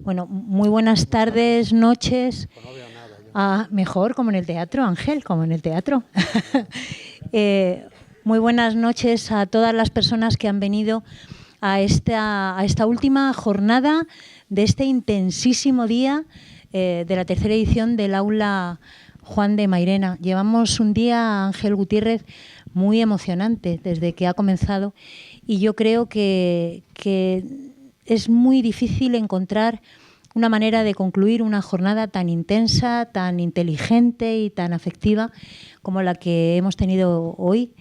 Bueno, muy buenas tardes, noches. Mejor, como en el teatro, Ángel, como en el teatro. Muy buenas noches a todas las personas que han venido a esta última jornada de este intensísimo día de la tercera edición del Aula Juan de Mairena. Llevamos un día, Ángel Gutiérrez, muy emocionante desde que ha comenzado, y yo creo que es muy difícil encontrar una manera de concluir una jornada tan intensa, tan inteligente y tan afectiva como la que hemos tenido hoy,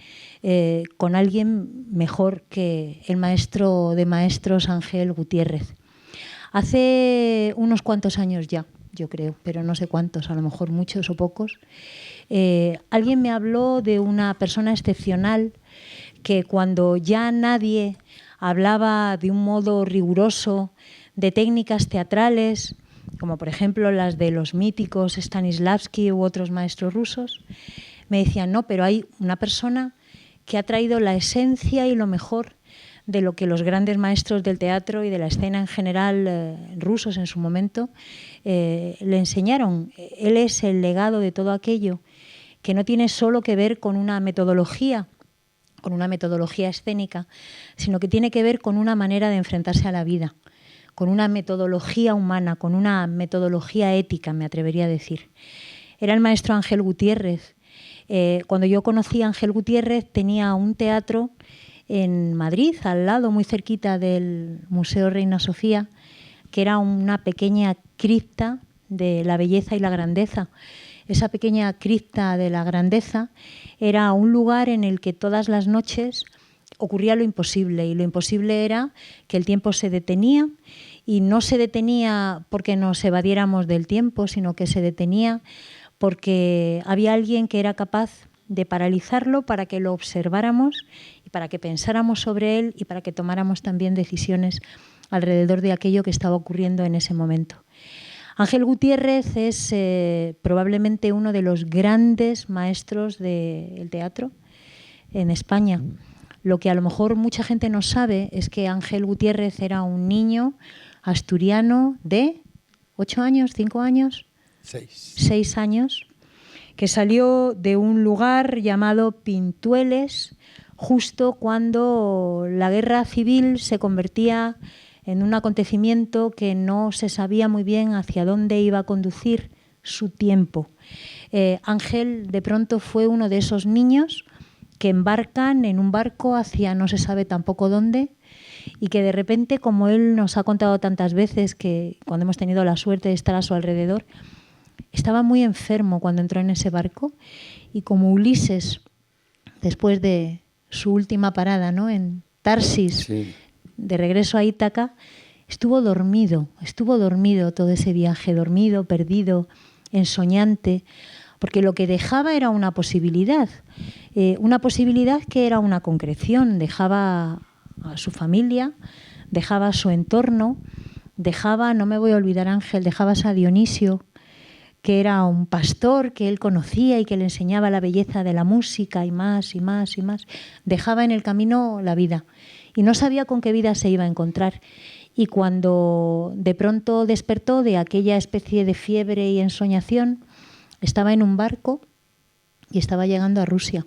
con alguien mejor que el maestro de maestros, Ángel Gutiérrez. Hace unos cuantos años ya, yo creo, pero no sé cuántos, a lo mejor muchos o pocos, alguien me habló de una persona excepcional que, cuando ya nadie hablaba de un modo riguroso de técnicas teatrales, como por ejemplo las de los míticos Stanislavski u otros maestros rusos, me decían: no, pero hay una persona que ha traído la esencia y lo mejor de lo que los grandes maestros del teatro y de la escena en general, rusos en su momento, le enseñaron. Él es el legado de todo aquello que no tiene solo que ver con una metodología escénica, sino que tiene que ver con una manera de enfrentarse a la vida, con una metodología humana, con una metodología ética, me atrevería a decir. Era el maestro Ángel Gutiérrez. Cuando yo conocí a Ángel Gutiérrez, tenía un teatro en Madrid, al lado, muy cerquita del Museo Reina Sofía, que era una pequeña cripta de la belleza y la grandeza. Esa pequeña cripta de la grandeza era un lugar en el que todas las noches ocurría lo imposible, y lo imposible era que el tiempo se detenía, y no se detenía porque nos evadiéramos del tiempo, sino que se detenía porque había alguien que era capaz de paralizarlo para que lo observáramos y para que pensáramos sobre él y para que tomáramos también decisiones alrededor de aquello que estaba ocurriendo en ese momento. Ángel Gutiérrez es probablemente uno de los grandes maestros del teatro en España. Lo que a lo mejor mucha gente no sabe es que Ángel Gutiérrez era un niño asturiano de 8 años, 5 años, 6 años, que salió de un lugar llamado Pintueles justo cuando la guerra civil se convertía en un acontecimiento que no se sabía muy bien hacia dónde iba a conducir su tiempo. Ángel de pronto fue uno de esos niños que embarcan en un barco hacia no se sabe tampoco dónde, y que de repente, como él nos ha contado tantas veces, que cuando hemos tenido la suerte de estar a su alrededor, estaba muy enfermo cuando entró en ese barco, y como Ulises, después de su última parada, ¿no?, en Tarsis, sí, de regreso a Ítaca, estuvo dormido todo ese viaje, dormido, perdido, ensoñante, porque lo que dejaba era una posibilidad que era una concreción. Dejaba a su familia, dejaba a su entorno, dejaba, no me voy a olvidar, Ángel, dejabas a Dionisio, que era un pastor que él conocía y que le enseñaba la belleza de la música, y más y más y más. Dejaba en el camino la vida y no sabía con qué vida se iba a encontrar. Y cuando de pronto despertó de aquella especie de fiebre y ensoñación, estaba en un barco y estaba llegando a Rusia.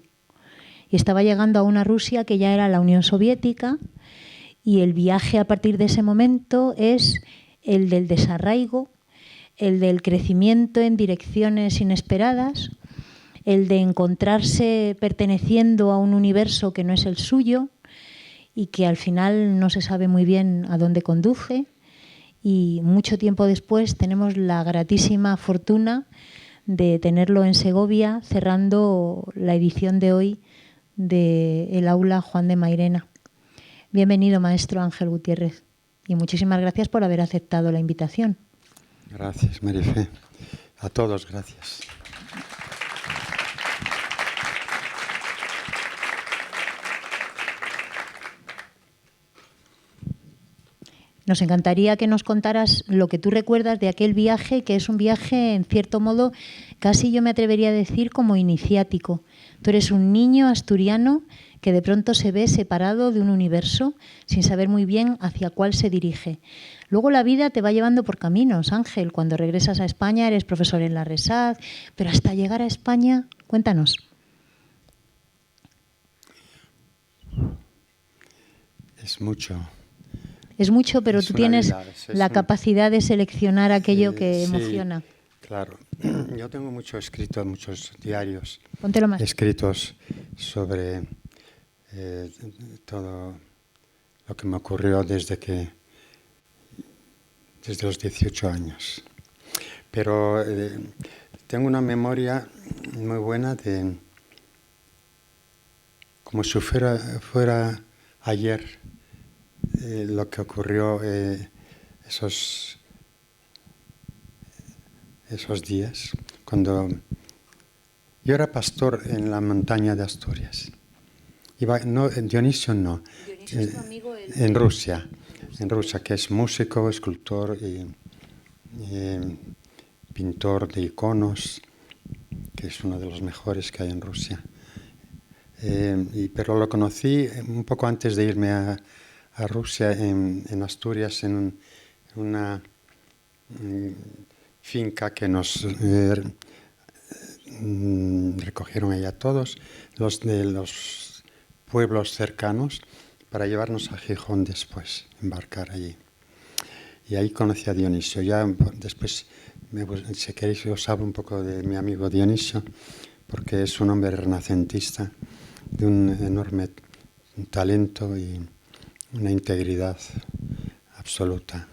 Y estaba llegando a una Rusia que ya era la Unión Soviética, y el viaje a partir de ese momento es el del desarraigo, el del crecimiento en direcciones inesperadas, el de encontrarse perteneciendo a un universo que no es el suyo y que al final no se sabe muy bien a dónde conduce. Y mucho tiempo después tenemos la gratísima fortuna de tenerlo en Segovia, cerrando la edición de hoy del Aula Juan de Mairena. Bienvenido, maestro Ángel Gutiérrez, y muchísimas gracias por haber aceptado la invitación. Gracias, Marifé. A todos, gracias. Nos encantaría que nos contaras lo que tú recuerdas de aquel viaje, que es un viaje, en cierto modo, casi yo me atrevería a decir como iniciático. Tú eres un niño asturiano que de pronto se ve separado de un universo sin saber muy bien hacia cuál se dirige. Luego la vida te va llevando por caminos, Ángel. Cuando regresas a España eres profesor en la RESAD, pero hasta llegar a España, cuéntanos. Es mucho. Es mucho, pero tú tienes la capacidad de seleccionar aquello que emociona. Claro. Yo tengo muchos diarios Póntelo más. escritos sobre todo lo que me ocurrió desde los 18 años. Pero tengo una memoria muy buena de como si fuera ayer lo que ocurrió esos días, cuando yo era pastor en la montaña de Asturias. Dionisio no. Dionisio es tu amigo en Rusia, que es músico, escultor y pintor de iconos, que es uno de los mejores que hay en Rusia. Pero lo conocí un poco antes de irme a Rusia, en Asturias, en una finca que nos recogieron allá todos, los de los pueblos cercanos, para llevarnos a Gijón después, embarcar allí. Y ahí conocí a Dionisio. Ya después, si queréis, os hablo un poco de mi amigo Dionisio, porque es un hombre renacentista, de un enorme talento y una integridad absoluta.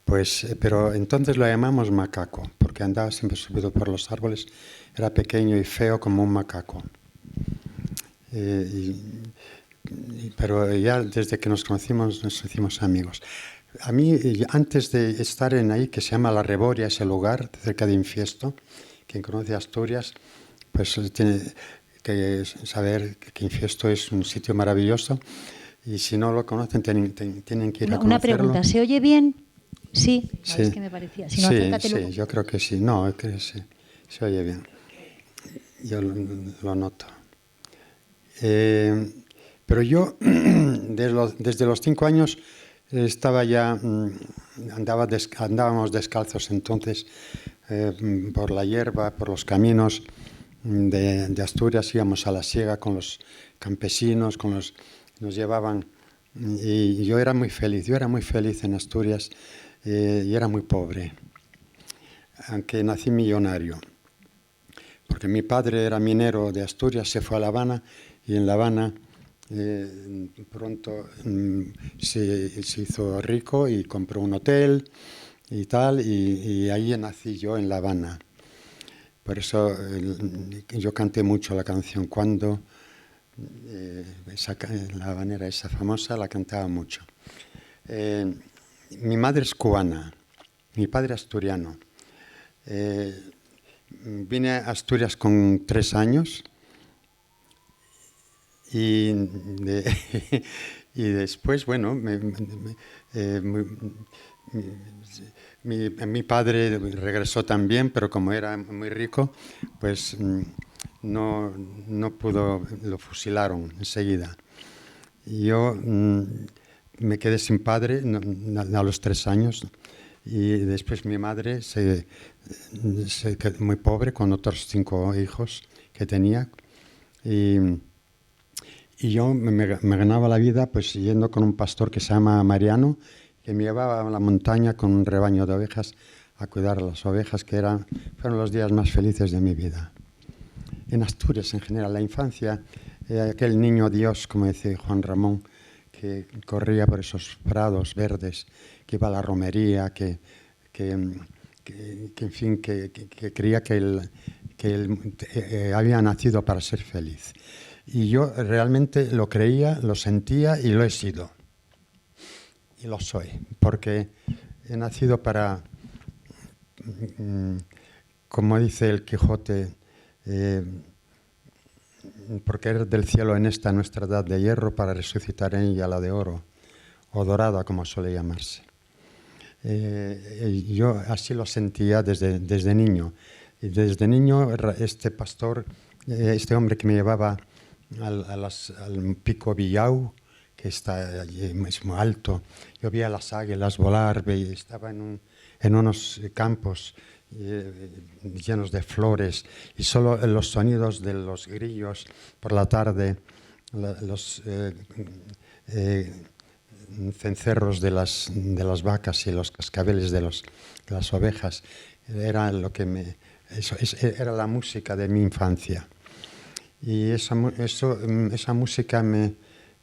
Pero entonces lo llamamos macaco, porque andaba siempre subido por los árboles, era pequeño y feo como un macaco. Pero ya desde que nos conocimos nos hicimos amigos. A mí, antes de estar ahí, que se llama La Reboria, ese lugar, cerca de Infiesto, quien conoce Asturias, pues tiene que saber que Infiesto es un sitio maravilloso, y si no lo conocen tienen que ir a conocerlo. Una pregunta, ¿se oye bien? Sí, sí. Es que me parecía. Si no, acércatelo. Sí, yo creo que sí. No, es que sí, se oye bien. Yo lo noto. Pero yo, desde los 5 años, andábamos descalzos entonces por la hierba, por los caminos de Asturias, íbamos a la siega con los campesinos, nos llevaban, y yo era muy feliz en Asturias, y era muy pobre, aunque nací millonario, porque mi padre era minero de Asturias, se fue a La Habana, y en La Habana pronto se hizo rico y compró un hotel y tal, y ahí nací yo, en La Habana. Por eso yo canté mucho la canción Cuando, la habanera esa famosa, la cantaba mucho. Mi madre es cubana, mi padre asturiano. Vine a Asturias con 3 años y después, bueno, mi padre regresó también, pero como era muy rico, pues no pudo, lo fusilaron enseguida. Y yo me quedé sin padre a los 3 años, y después mi madre se quedó muy pobre con otros 5 hijos que tenía, y yo me ganaba la vida pues yendo con un pastor que se llama Mariano, que me llevaba a la montaña con un rebaño de ovejas a cuidar a las ovejas, que fueron los días más felices de mi vida. En Asturias en general, la infancia, aquel niño Dios, como dice Juan Ramón, que corría por esos prados verdes, que iba a la romería, que en fin, que creía que él había nacido para ser feliz. Y yo realmente lo creía, lo sentía y lo he sido. Y lo soy, porque he nacido para, como dice el Quijote, porque eres del cielo en esta nuestra edad de hierro, para resucitar en ella la de oro, o dorada, como suele llamarse. Yo así lo sentía desde niño. Y desde niño, este pastor, este hombre que me llevaba al pico Villau, que está allí, es muy alto, yo veía las águilas volar, estaba en unos campos llenos de flores, y solo los sonidos de los grillos por la tarde, los cencerros de las vacas y los cascabeles de las ovejas, era lo que era la música de mi infancia. Y esa música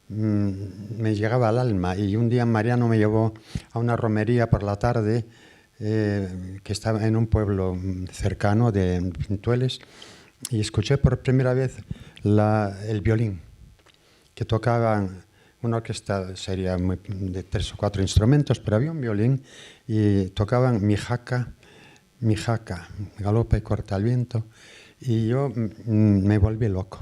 me llegaba al alma. Y un día Mariano me llevó a una romería por la tarde que estaba en un pueblo cercano de Pintueles, y escuché por primera vez el violín, que tocaban una orquesta sería de 3 o 4 instrumentos, pero había un violín y tocaban mi jaca, galopa y corta el viento, y yo me volví loco.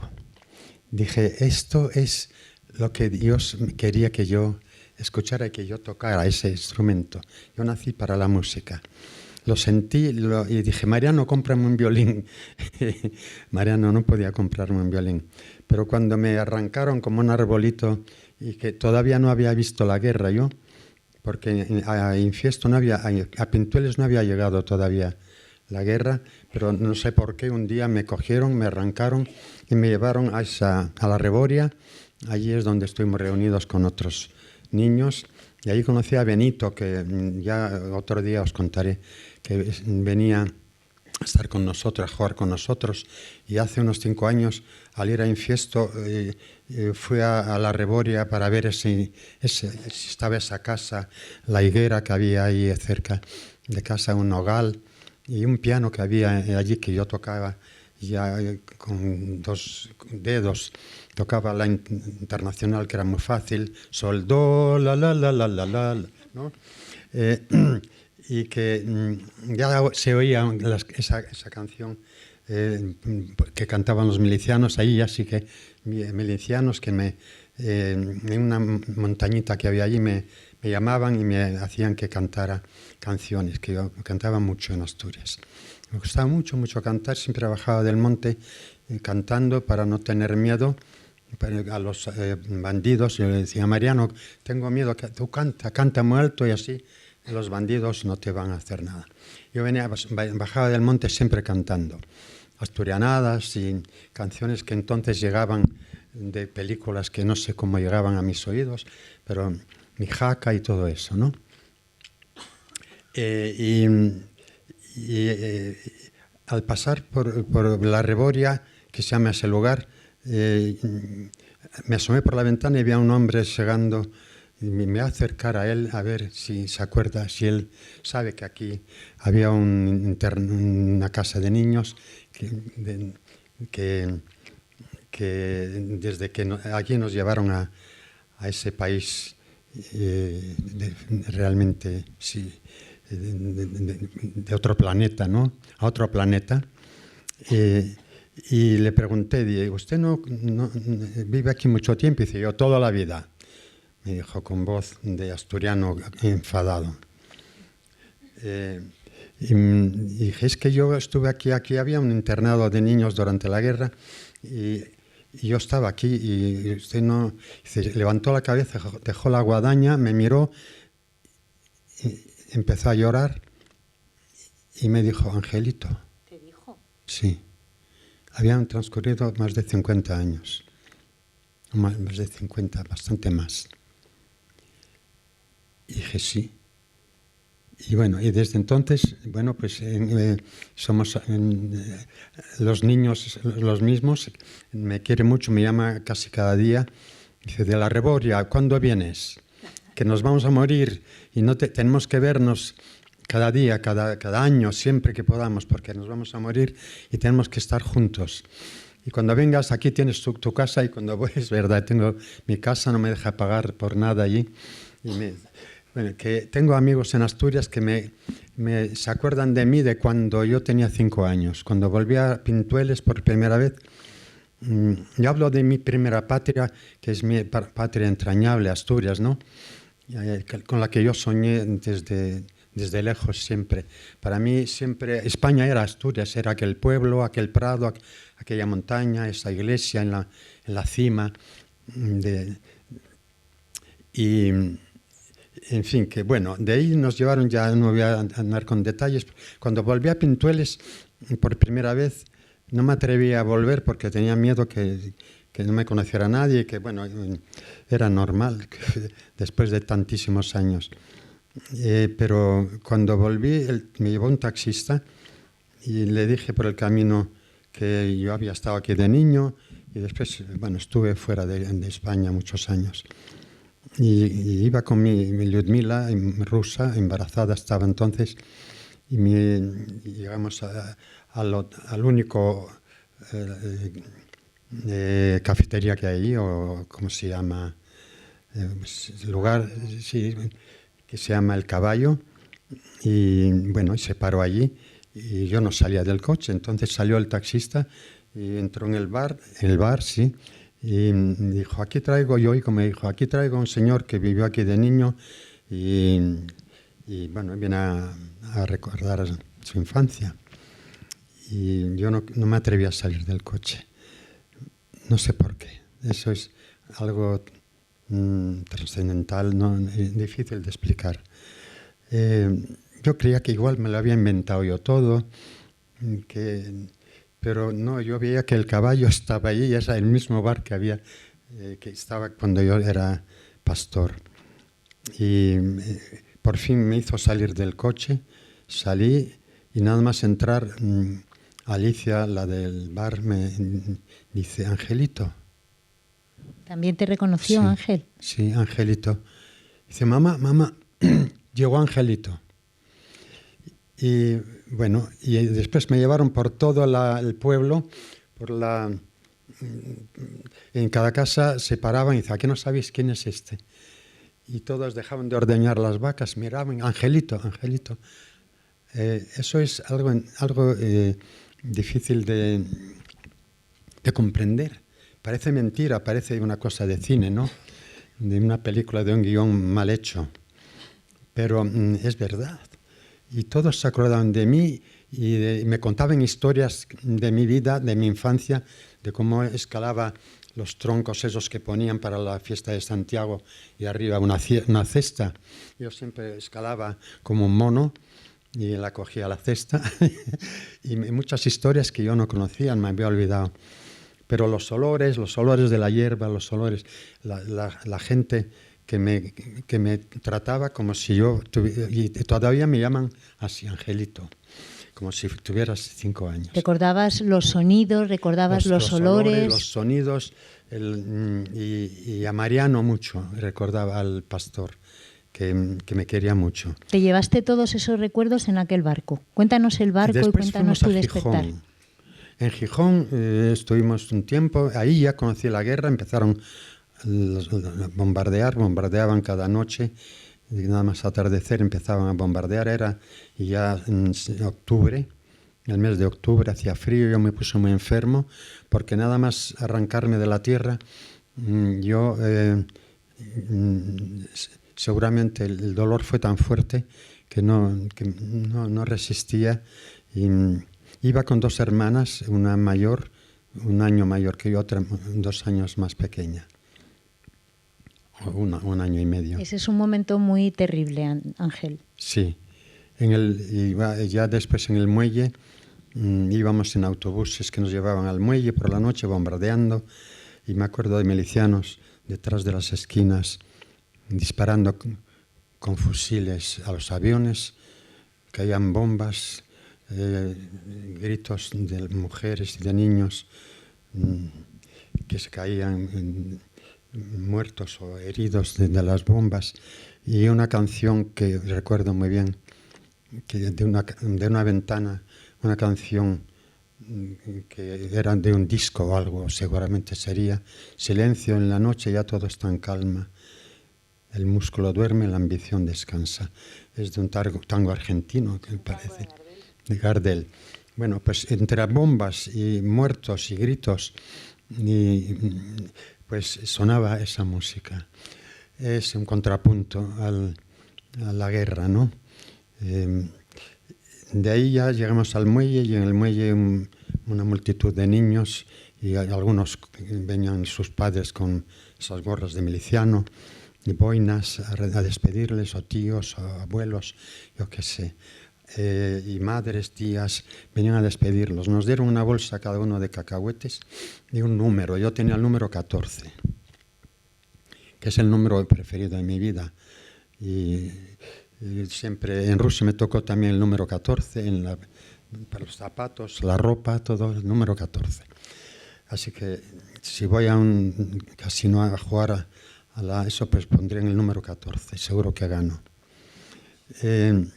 Dije, esto es lo que Dios quería que yo escuchara y que yo tocara ese instrumento. Yo nací para la música. Lo sentí y dije, Mariano, cómprame un violín. Mariano no podía comprarme un violín. Pero cuando me arrancaron como un arbolito, y que todavía no había visto la guerra yo, porque a Infiesto a Pintueles no había llegado todavía la guerra, pero no sé por qué un día me cogieron, me arrancaron y me llevaron a la Reboria. Allí es donde estuvimos reunidos con otros niños, y ahí conocí a Benito, que ya otro día os contaré, que venía a estar con nosotros, a jugar con nosotros, y hace unos 5 años, al ir a Infiesto, fui a la Reboria para ver si estaba esa casa, la higuera que había ahí cerca de casa, un nogal, y un piano que había allí que yo tocaba ya con 2 dedos. Tocaba la internacional, que era muy fácil, sol, do, la, la, la, la, la, la, ¿no? Y que ya se oía esa canción que cantaban los milicianos, ahí ya sí que milicianos que en una montañita que había allí me llamaban y me hacían que cantara canciones, que yo cantaba mucho en Asturias. Me gustaba mucho, mucho cantar, siempre bajaba del monte cantando para no tener miedo a los bandidos. Yo le decía, Mariano, tengo miedo, que tú canta muy alto y así los bandidos no te van a hacer nada. Yo bajaba del monte siempre cantando asturianadas y canciones que entonces llegaban de películas que no sé cómo llegaban a mis oídos, pero mi jaca y todo eso, ¿no? Al pasar por la Reboria, que se llama ese lugar, me asomé por la ventana y vi a un hombre llegando, y me voy a acercar a él a ver si se acuerda, si él sabe que aquí había una casa de niños que desde que aquí nos llevaron a ese país realmente sí, de otro planeta, ¿no? A otro planeta. Y le pregunté, digo, ¿usted no vive aquí mucho tiempo? Y dice, yo toda la vida. Me dijo con voz de asturiano enfadado. Y dije, es que yo estuve aquí había un internado de niños durante la guerra y yo estaba aquí y usted no... Dice, levantó la cabeza, dejó la guadaña, me miró, y empezó a llorar y me dijo, Angelito. ¿Te dijo? Sí. Habían transcurrido más de 50 años. Más de 50, bastante más. Y dije, sí. Y bueno, y desde entonces, bueno, pues somos los niños los mismos. Me quiere mucho, me llama casi cada día. Dice, de la Reboria, ¿cuándo vienes? Que nos vamos a morir y no tenemos que vernos cada día, cada año, siempre que podamos, porque nos vamos a morir y tenemos que estar juntos. Y cuando vengas, aquí tienes tu casa, y cuando voy, es verdad, tengo mi casa, no me deja pagar por nada allí. Bueno, que tengo amigos en Asturias que se acuerdan de mí de cuando yo tenía 5 años, cuando volví a Pintueles por primera vez. Yo hablo de mi primera patria, que es mi patria entrañable, Asturias, ¿no? Con la que yo soñé desde lejos siempre. Para mí siempre España era Asturias, era aquel pueblo, aquel prado, aquella montaña, esa iglesia en la cima. Y, en fin, que bueno, de ahí nos llevaron, ya no voy a andar con detalles. Cuando volví a Pintueles por primera vez, no me atreví a volver porque tenía miedo que no me conociera nadie, que bueno, era normal después de tantísimos años. Pero cuando volví, me llevó un taxista y le dije por el camino que yo había estado aquí de niño y después, bueno, estuve fuera de España muchos años. Y iba con mi Lyudmila, rusa, embarazada estaba entonces, y llegamos al único cafetería que hay, o ¿cómo se llama? Lugar, sí, que se llama El Caballo, y bueno, y se paró allí, y yo no salía del coche, entonces salió el taxista y entró en el bar, sí, y me dijo, aquí traigo un señor que vivió aquí de niño y bueno, viene a recordar su infancia. Y yo no me atreví a salir del coche. No sé por qué. Eso es algo trascendental, ¿no? Difícil de explicar. Yo creía que igual me lo había inventado yo todo, pero no, yo veía que el caballo estaba allí y era el mismo bar que estaba cuando yo era pastor. Y por fin me hizo salir del coche, salí y nada más entrar, Alicia, la del bar, me dice, Angelito. ¿También te reconoció, sí, Ángel? Sí, Angelito. Dice, mamá, llegó Angelito. Y bueno, y después me llevaron por todo el pueblo, en cada casa se paraban y decían, ¿aquí no sabéis quién es este? Y todos dejaban de ordeñar las vacas, miraban, Angelito. Eso es algo difícil de comprender. Parece mentira, parece una cosa de cine, ¿no? De una película, de un guión mal hecho. Pero es verdad. Y todos se acordaban de mí y me contaban historias de mi vida, de mi infancia, de cómo escalaba los troncos esos que ponían para la fiesta de Santiago y arriba una cesta. Yo siempre escalaba como un mono y la cogía la cesta y muchas historias que yo no conocía, me había olvidado. Pero los olores de la hierba, los olores, la gente que me trataba como si yo tuviera, y todavía me llaman así, Angelito, como si tuvieras 5 años. ¿Recordabas los sonidos, recordabas los olores? Los sonidos, y a Mariano mucho, recordaba al pastor, que me quería mucho. ¿Te llevaste todos esos recuerdos en aquel barco? Cuéntanos el barco y cuéntanos tu despertar. En Gijón estuvimos un tiempo, ahí ya conocí la guerra, empezaron a bombardeaban cada noche, y nada más atardecer empezaban a bombardear, era ya en octubre, el mes de octubre, hacía frío, yo me puse muy enfermo, porque nada más arrancarme de la tierra, yo seguramente el dolor fue tan fuerte que no resistía, y iba con 2 hermanas, una mayor, un año mayor que yo, otra 2 años más pequeña. Un año y medio. Ese es un momento muy terrible, Ángel. Sí. Ya después en el muelle, íbamos en autobuses que nos llevaban al muelle por la noche bombardeando, y me acuerdo de milicianos detrás de las esquinas disparando con fusiles a los aviones, caían bombas, gritos de mujeres y de niños que se caían muertos o heridos de las bombas, y una canción que recuerdo muy bien, que de una ventana, una canción que era de un disco o algo, seguramente sería, silencio en la noche, ya todo está en calma, el músculo duerme, la ambición descansa. Es de un tango argentino, que me parece, de Gardel. Bueno, pues entre bombas y muertos y gritos, pues sonaba esa música. Es un contrapunto a la guerra, ¿no? De ahí ya llegamos al muelle y en el muelle una multitud de niños y algunos venían sus padres con esas gorras de miliciano y boinas a despedirles, o tíos, o abuelos, yo qué sé. Y madres, tías, venían a despedirlos. Nos dieron una bolsa cada uno de cacahuetes y un número. Yo tenía el número 14, que es el número preferido de mi vida. Y siempre en Rusia me tocó también el número 14, para los zapatos, la ropa, todo el número 14. Así que si voy a un casino a jugar a eso, pues pondré en el número 14, seguro que gano. En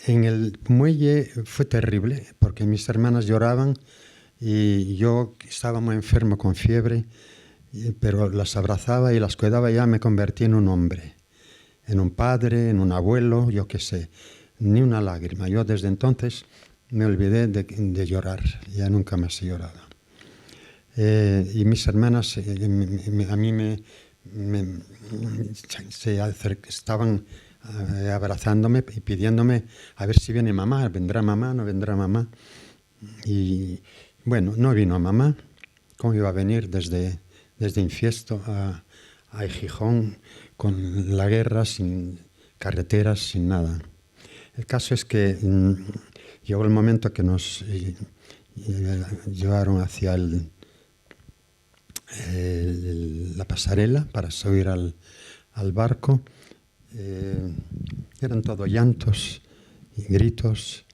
el muelle fue terrible porque mis hermanas lloraban y yo estaba muy enfermo con fiebre, pero las abrazaba y las cuidaba y ya me convertí en un hombre, en un padre, en un abuelo, yo qué sé, ni una lágrima. Yo desde entonces me olvidé de llorar, ya nunca más he llorado. Y mis hermanas a mí estaban abrazándome y pidiéndome a ver si viene mamá, vendrá mamá, no vendrá mamá. Y bueno, no vino mamá. ¿Cómo iba a venir desde Infiesto a Gijón con la guerra, sin carreteras, sin nada? El caso es que llegó el momento que nos llevaron hacia la pasarela para subir al barco. Eran todo llantos y gritos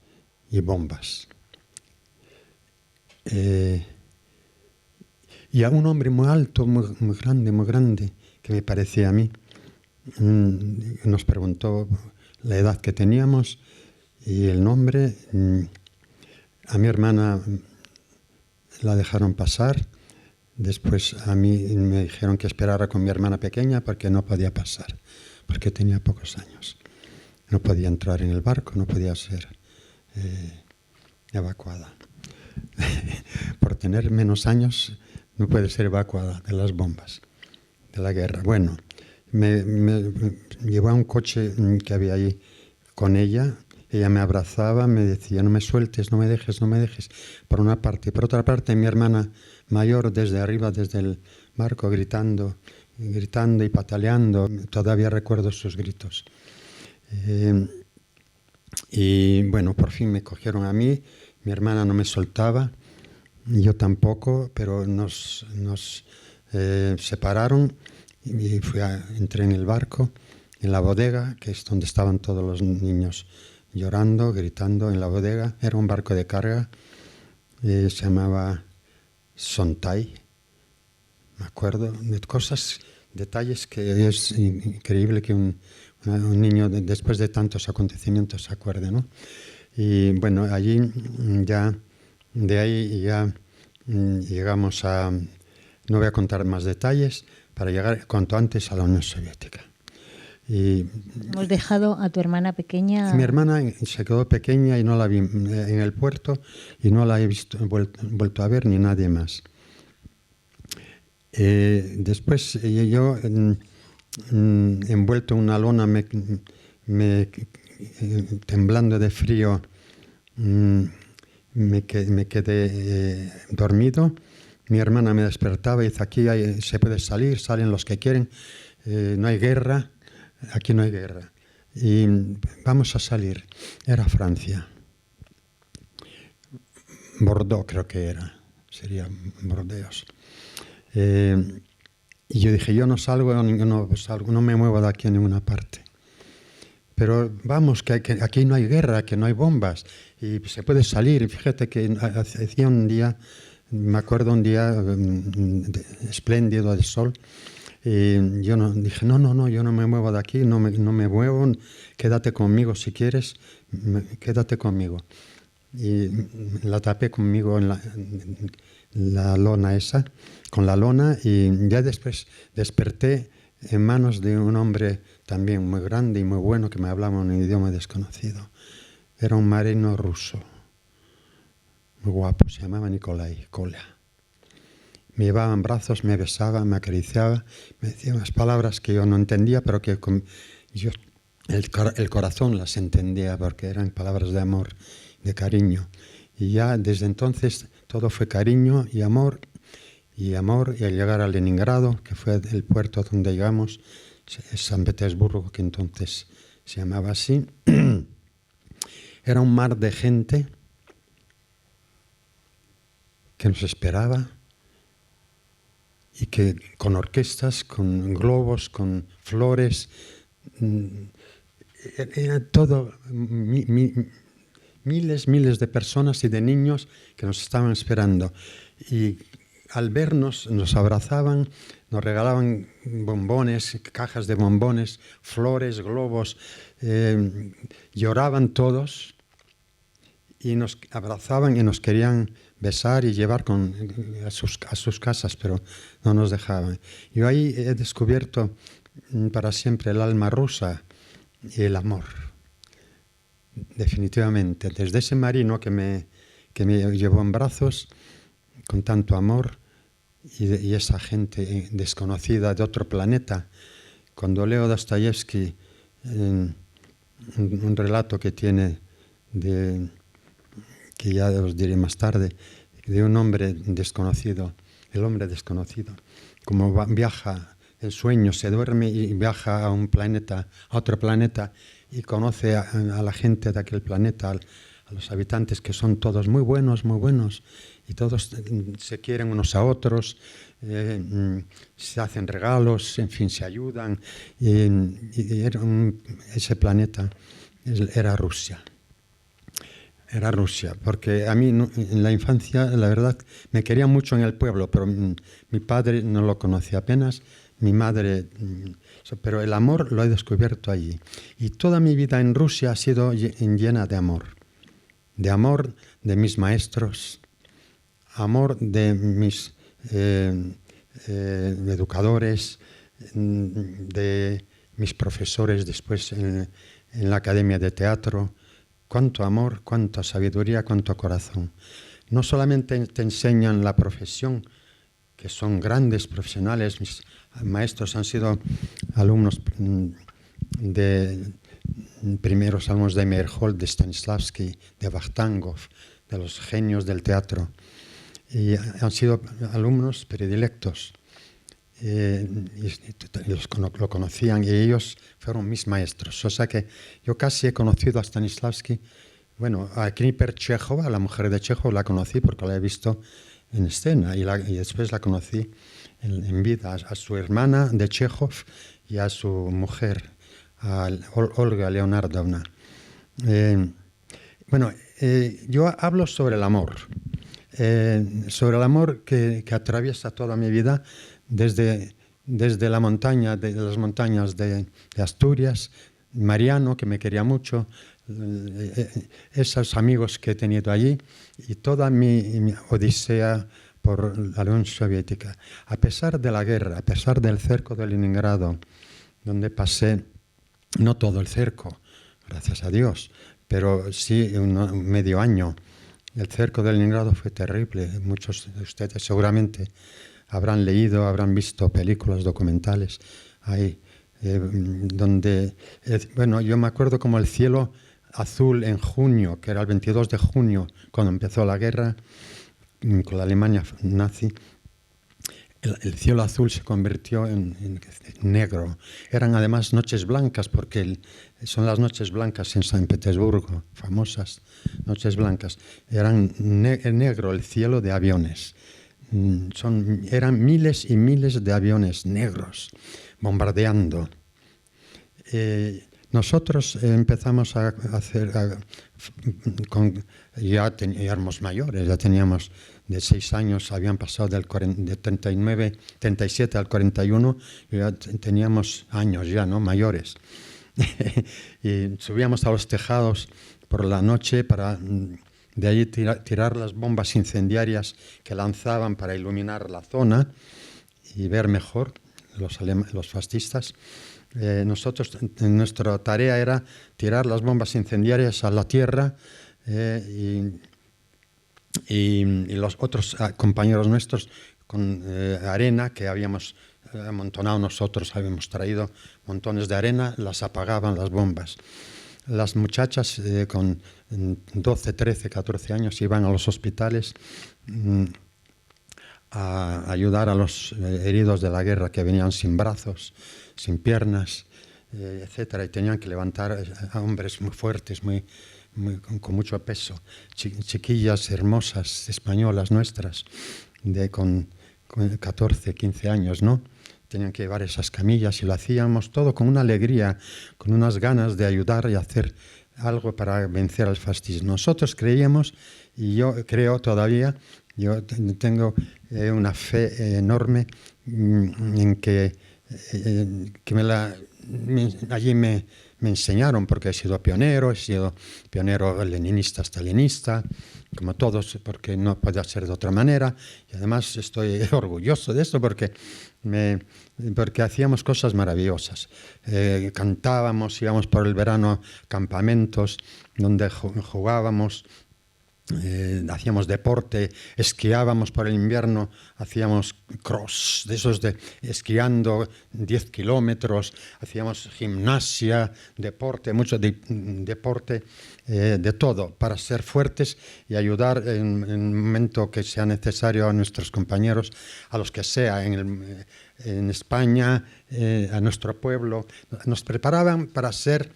y bombas. Y a un hombre muy alto, muy grande, que me parecía a mí, nos preguntó la edad que teníamos y el nombre. A mi hermana la dejaron pasar. Después a mí me dijeron que esperara con mi hermana pequeña porque no podía pasar, porque tenía pocos años. No podía entrar en el barco, no podía ser evacuada. Por tener menos años no puede ser evacuada de las bombas de la guerra. Bueno, me llevó a un coche que había ahí con ella. Ella me abrazaba, me decía, no me sueltes, no me dejes, por una parte. Por otra parte, mi hermana mayor desde arriba, desde el barco, gritando y pataleando. Todavía recuerdo sus gritos. Y bueno, por fin me cogieron a mí. Mi hermana no me soltaba, yo tampoco, pero nos separaron y entré en el barco, en la bodega, que es donde estaban todos los niños llorando, gritando en la bodega. Era un barco de carga, se llamaba Sontai, me acuerdo, de cosas, detalles que es increíble que un niño después de tantos acontecimientos se acuerde, ¿no? Y bueno, allí ya, de ahí ya llegamos a, no voy a contar más detalles, para llegar cuanto antes a la Unión Soviética. Y hemos dejado a tu hermana pequeña. Mi hermana se quedó pequeña y no la vi en el puerto y no la he vuelto a ver ni nadie más. Después yo, envuelto en una lona, temblando de frío, me quedé dormido. Mi hermana me despertaba y dice, aquí se puede salir, salen los que quieren, no hay guerra. Aquí no hay guerra. Y vamos a salir. Era Francia. Bordeaux creo que era. Sería Bordeaux. Y yo dije, yo no salgo, no me muevo de aquí a ninguna parte. Pero vamos, que aquí no hay guerra, que no hay bombas. Y se puede salir. Y fíjate que hacía un día, me acuerdo un día espléndido de sol. Y yo dije, no, yo no me muevo de aquí, no me muevo, quédate conmigo si quieres, quédate conmigo. Y la tapé conmigo en la lona esa, con la lona, y ya después desperté en manos de un hombre también muy grande y muy bueno que me hablaba un idioma desconocido. Era un marino ruso, muy guapo, se llamaba Nikolai Koля. Me llevaba en brazos, me besaba, me acariciaba, me decía unas palabras que yo no entendía, pero que yo el corazón las entendía porque eran palabras de amor, de cariño. Y ya desde entonces todo fue cariño y amor, y amor. Y al llegar a Leningrado, que fue el puerto donde llegamos, San Petersburgo, que entonces se llamaba así, era un mar de gente que nos esperaba y que con orquestas, con globos, con flores, era todo, miles de personas y de niños que nos estaban esperando. Y al vernos nos abrazaban, nos regalaban bombones, cajas de bombones, flores, globos, lloraban todos y nos abrazaban y nos querían besar y llevar a sus casas, pero no nos dejaban. Yo ahí he descubierto para siempre el alma rusa y el amor. Definitivamente, desde ese marino que me llevó en brazos con tanto amor y esa gente desconocida de otro planeta. Cuando leo Dostoyevsky, un relato que tiene, que ya os diré más tarde, de un hombre desconocido, el hombre desconocido, como viaja en sueños, se duerme y viaja a un planeta, a otro planeta, y conoce a la gente de aquel planeta, a los habitantes, que son todos muy buenos, y todos se quieren unos a otros, se hacen regalos, en fin, se ayudan. Y ese planeta era Rusia. Era Rusia, porque a mí en la infancia, la verdad, me quería mucho en el pueblo, pero mi padre no lo conocía apenas, mi madre, pero el amor lo he descubierto allí. Y toda mi vida en Rusia ha sido llena de amor de mis maestros, amor de mis educadores, de mis profesores después en la Academia de Teatro. Cuánto amor, cuánta sabiduría, cuánto corazón. No solamente te enseñan la profesión, que son grandes profesionales, mis maestros han sido alumnos primeros alumnos de Meyerhold, de Stanislavski, de Vakhtangov, de los genios del teatro. Y han sido alumnos predilectos. Lo conocían y ellos fueron mis maestros. O sea que yo casi he conocido a Stanislavski. Bueno, a Kniper Chekhov, a la mujer de Chekhov, la conocí porque la he visto en escena y después la conocí en vida, a su hermana de Chekhov y a su mujer, a Olga Leonardovna. Yo hablo sobre el amor que atraviesa toda mi vida desde las montañas de Asturias, Mariano, que me quería mucho, esos amigos que he tenido allí y toda mi odisea por la Unión Soviética. A pesar de la guerra, a pesar del cerco de Leningrado, donde pasé, no todo el cerco, gracias a Dios, pero sí medio año. El cerco de Leningrado fue terrible. Muchos de ustedes seguramente habrán leído, habrán visto películas, documentales ahí, yo me acuerdo como el cielo azul en junio, que era el 22 de junio, cuando empezó la guerra con la Alemania nazi. El cielo azul se convirtió en negro. Eran además noches blancas, porque son las noches blancas en San Petersburgo, famosas noches blancas. Eran negro el cielo de aviones. Eran miles y miles de aviones negros bombardeando. Nosotros empezamos a hacer, ya éramos mayores, ya teníamos de 6 años, habían pasado de 37 al 41, ya teníamos años ya, ¿no? Mayores. Y subíamos a los tejados por la noche para de allí tirar las bombas incendiarias que lanzaban para iluminar la zona y ver mejor los fascistas. Nosotros, nuestra tarea era tirar las bombas incendiarias a la tierra y los otros compañeros nuestros con arena que habíamos amontonado nosotros, habíamos traído montones de arena, las apagaban las bombas. Las muchachas con 12, 13, 14 años iban a los hospitales a ayudar a los heridos de la guerra que venían sin brazos, sin piernas, etcétera, y tenían que levantar a hombres muy fuertes, con mucho peso, chiquillas hermosas españolas nuestras, con 14, 15 años, ¿no? Tenían que llevar esas camillas y lo hacíamos todo con una alegría, con unas ganas de ayudar y hacer algo para vencer al fascismo. Nosotros creíamos, y yo creo todavía, yo tengo una fe enorme en que allí me enseñaron, porque he sido pionero leninista, stalinista, como todos, porque no podía ser de otra manera, y además estoy orgulloso de esto porque hacíamos cosas maravillosas. Cantábamos, íbamos por el verano a campamentos donde jugábamos, hacíamos deporte, esquiábamos por el invierno, hacíamos cross, de esos de esquiando 10 kilómetros, hacíamos gimnasia, deporte, mucho deporte, de todo, para ser fuertes y ayudar en el momento que sea necesario a nuestros compañeros, a los que sea, en España, a nuestro pueblo. Nos preparaban para ser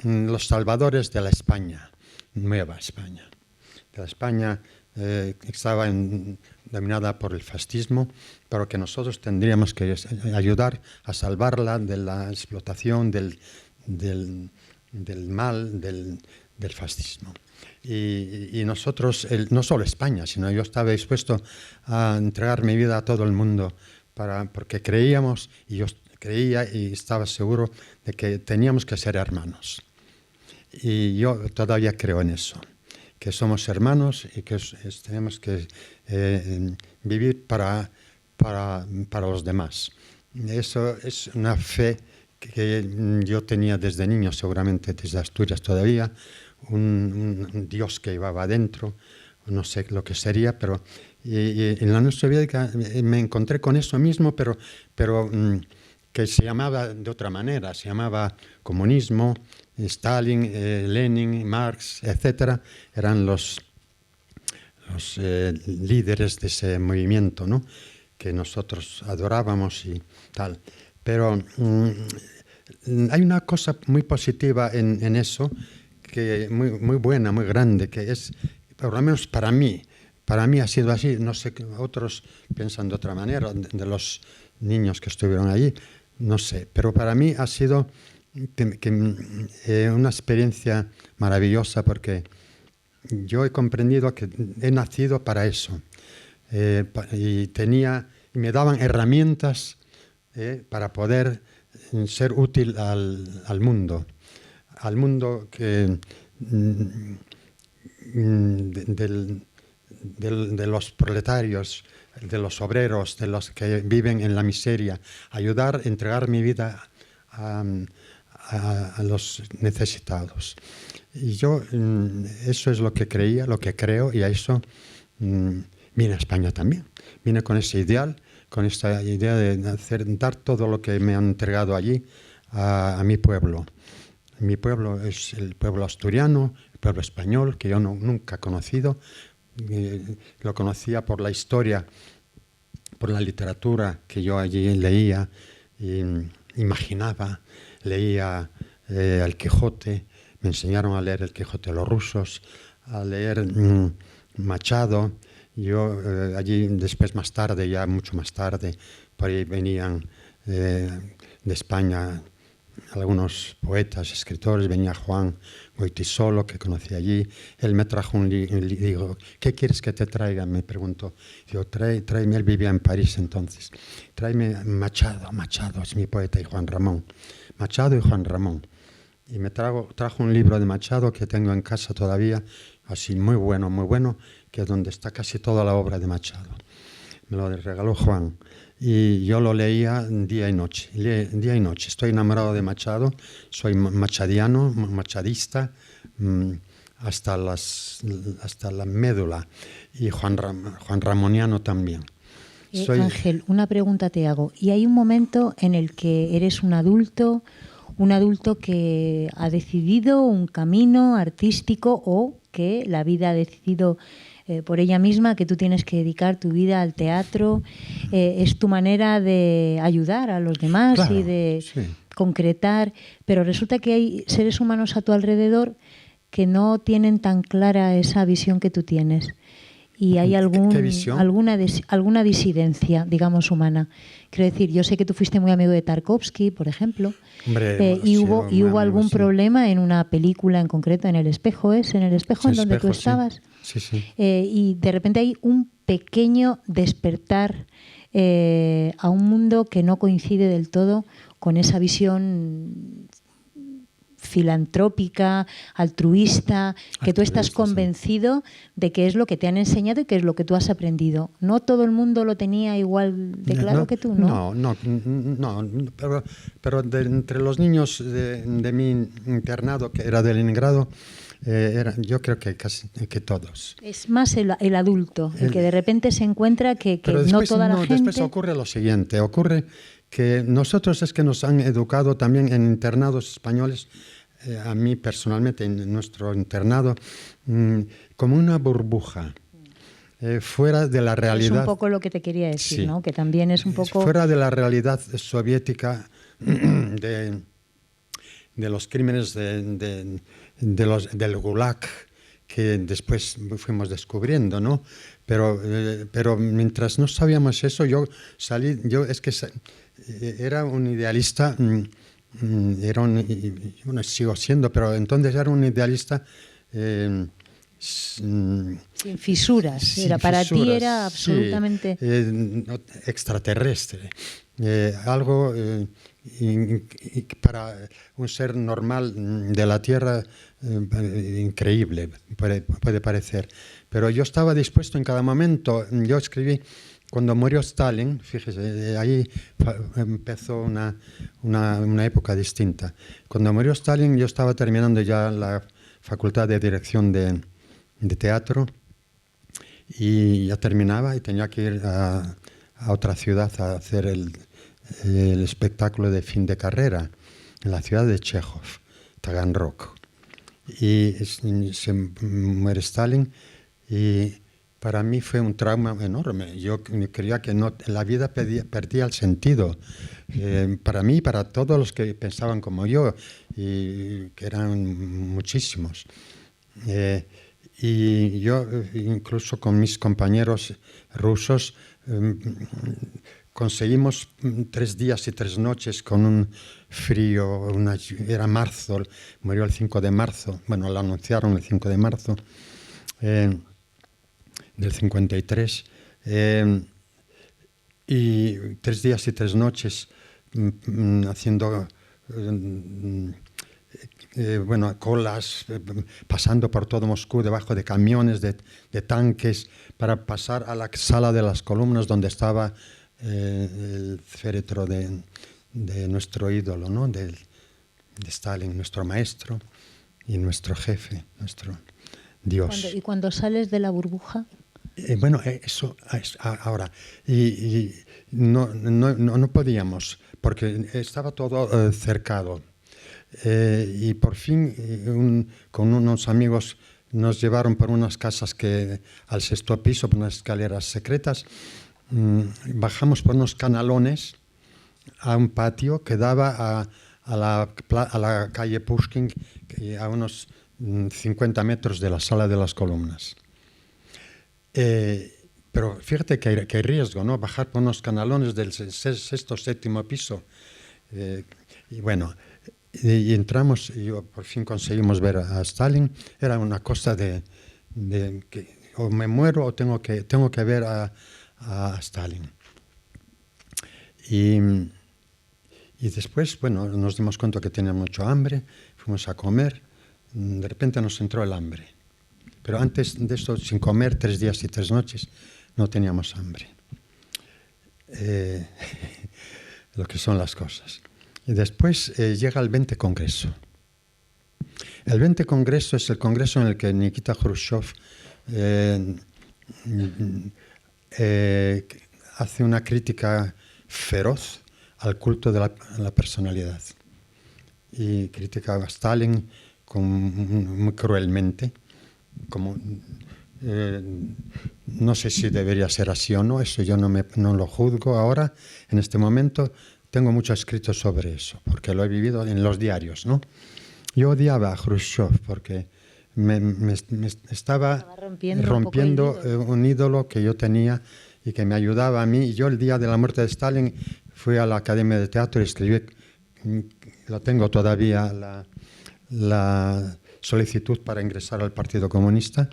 los salvadores de la España, Nueva España. La España estaba dominada por el fascismo, pero que nosotros tendríamos que ayudar a salvarla de la explotación, del mal, del fascismo. Y nosotros, no solo España, sino yo estaba dispuesto a entregar mi vida a todo el mundo, porque creíamos, y yo creía y estaba seguro de que teníamos que ser hermanos. Y yo todavía creo en eso, que somos hermanos y que tenemos que vivir para los demás. Eso es una fe que yo tenía desde niño, seguramente desde Asturias todavía, un Dios que llevaba adentro, no sé lo que sería, pero en la Unión Soviética me encontré con eso mismo, pero que se llamaba de otra manera, se llamaba comunismo. Stalin, Lenin, Marx, etcétera, eran los líderes de ese movimiento, ¿no?, que nosotros adorábamos y tal. Pero hay una cosa muy positiva en eso, que muy buena, muy grande, que es, por lo menos para mí ha sido así. No sé, otros piensan de otra manera, de los niños que estuvieron allí, no sé, pero para mí ha sido una experiencia maravillosa, porque yo he comprendido que he nacido para eso, y me daban herramientas para poder ser útil al mundo que de los proletarios, de los obreros, de los que viven en la miseria, ayudar, entregar mi vida a los necesitados. Y yo eso es lo que creía, lo que creo, y a eso vine a España también. Vine con ese ideal, con esta idea de dar todo lo que me han entregado allí a mi pueblo. Mi pueblo es el pueblo asturiano, el pueblo español, que yo nunca he conocido. Lo conocía por la historia, por la literatura que yo allí leía, imaginaba. Leía el Quijote, me enseñaron a leer el Quijote de los rusos, a leer Machado. Yo allí después, más tarde, ya mucho más tarde, por ahí venían de España algunos poetas, escritores. Venía Juan Goytisolo, que conocí allí. Él me trajo un libro. Digo, ¿qué quieres que te traiga?, me preguntó. Digo, tráeme, él vivía en París entonces. Tráeme Machado es mi poeta, y Juan Ramón. Machado y Juan Ramón. Y me trajo un libro de Machado que tengo en casa todavía, así muy bueno, que es donde está casi toda la obra de Machado. Me lo regaló Juan. Y yo lo leía día y noche. Estoy enamorado de Machado, soy machadiano, machadista, hasta la médula. Y Juan Ramoniano también. Ángel, una pregunta te hago. ¿Y hay un momento en el que eres un adulto que ha decidido un camino artístico o que la vida ha decidido por ella misma que tú tienes que dedicar tu vida al teatro? Es tu manera de ayudar a los demás, claro, y de concretar, pero resulta que hay seres humanos a tu alrededor que no tienen tan clara esa visión que tú tienes. Y hay alguna disidencia, digamos, humana. Quiero decir, yo sé que tú fuiste muy amigo de Tarkovsky, por ejemplo. Hombre, y hubo algún problema en una película en concreto, en El Espejo, ¿es? En El Espejo, en donde tú estabas. Sí. Sí. Y de repente hay un pequeño despertar a un mundo que no coincide del todo con esa visión filantrópica, altruista, que tú estás convencido de que es lo que te han enseñado y que es lo que tú has aprendido. ¿No todo el mundo lo tenía igual de claro que tú? No, pero entre los niños de mi internado, que era de Leningrado, yo creo que casi que todos. Es más el adulto, el que de repente se encuentra que después, no toda la gente... Después ocurre lo siguiente, ocurre que nosotros es que nos han educado también en internados españoles, a mí personalmente en nuestro internado, como una burbuja, fuera de la realidad. Es un poco lo que te quería decir, sí, ¿no? Que también es un poco... Fuera de la realidad soviética de los crímenes del Gulag, que después fuimos descubriendo, ¿no? Pero mientras no sabíamos eso, era un idealista, bueno, sigo siendo, pero entonces era un idealista sin fisuras. Para ti era absolutamente... extraterrestre. Algo para un ser normal de la Tierra increíble, puede parecer. Pero yo estaba dispuesto en cada momento. Yo escribí cuando murió Stalin, fíjese, ahí empezó una época distinta. Cuando murió Stalin yo estaba terminando ya la facultad de dirección de teatro y ya terminaba y tenía que ir a otra ciudad a hacer el espectáculo de fin de carrera en la ciudad de Chejov, Taganrog. Y se muere Stalin y para mí fue un trauma enorme. Yo creía que la vida perdía el sentido. Para mí y para todos los que pensaban como yo, y que eran muchísimos. Y yo, incluso con mis compañeros rusos, conseguimos 3 días y 3 noches con un frío, era marzo, murió el 5 de marzo, bueno, lo anunciaron el 5 de marzo del 53, y 3 días y 3 noches haciendo colas, pasando por todo Moscú, debajo de camiones, de tanques, para pasar a la sala de las columnas donde estaba el féretro de nuestro ídolo, ¿no? de Stalin, nuestro maestro y nuestro jefe, nuestro Dios. ¿Y cuando sales de la burbuja? Eso ahora. Y no podíamos, porque estaba todo cercado. Y por fin, con unos amigos, nos llevaron por unas casas al 6º piso, por unas escaleras secretas. Bajamos por unos canalones a un patio que daba a la calle Pushkin, a unos 50 metros de la sala de las columnas. Pero fíjate que hay riesgo, ¿no? Bajar por unos canalones del 6º, 7º piso. Y bueno, y entramos y por fin conseguimos ver a Stalin. Era una cosa de que o me muero o tengo que ver a Stalin. Y después, bueno, nos dimos cuenta que tenía mucho hambre, fuimos a comer, de repente nos entró el hambre. Pero antes de esto, sin comer 3 días y 3 noches, no teníamos hambre. Lo que son las cosas. Y después llega el 20 Congreso. El 20 Congreso es el congreso en el que Nikita Khrushchev hace una crítica feroz al culto de la personalidad y critica a Stalin muy cruelmente, como no sé si debería ser así o no, eso yo no lo juzgo ahora, en este momento. Tengo mucho escrito sobre eso, porque lo he vivido en los diarios, ¿no? Yo odiaba a Khrushchev porque me estaba rompiendo un ídolo que yo tenía y que me ayudaba a mí. Yo el día de la muerte de Stalin fui a la Academia de Teatro y escribí, lo tengo todavía, la solicitud para ingresar al Partido Comunista.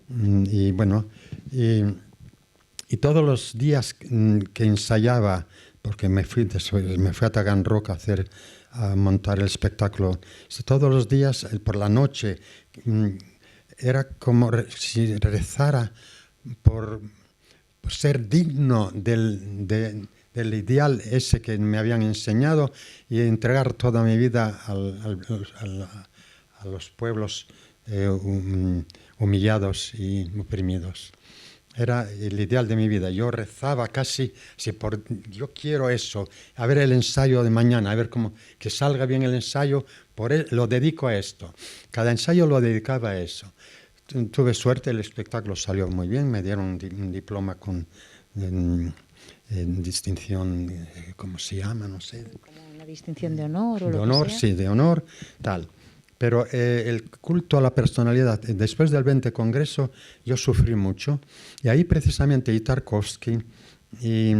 Y bueno, y todos los días que ensayaba, porque me fui a Taganrog a montar el espectáculo, todos los días por la noche era como si rezara por ser digno del ideal ese que me habían enseñado y entregar toda mi vida a los pueblos humillados y oprimidos. Era el ideal de mi vida. Yo rezaba casi, yo quiero eso, a ver el ensayo de mañana, a ver cómo que salga bien el ensayo, lo dedico a esto. Cada ensayo lo dedicaba a eso. Tuve suerte, el espectáculo salió muy bien, me dieron un diploma en distinción, ¿cómo se llama? No sé. ¿Como una distinción de honor? De honor, sí, de honor, tal. Pero el culto a la personalidad, después del 20 Congreso, yo sufrí mucho. Y ahí precisamente Tarkovsky y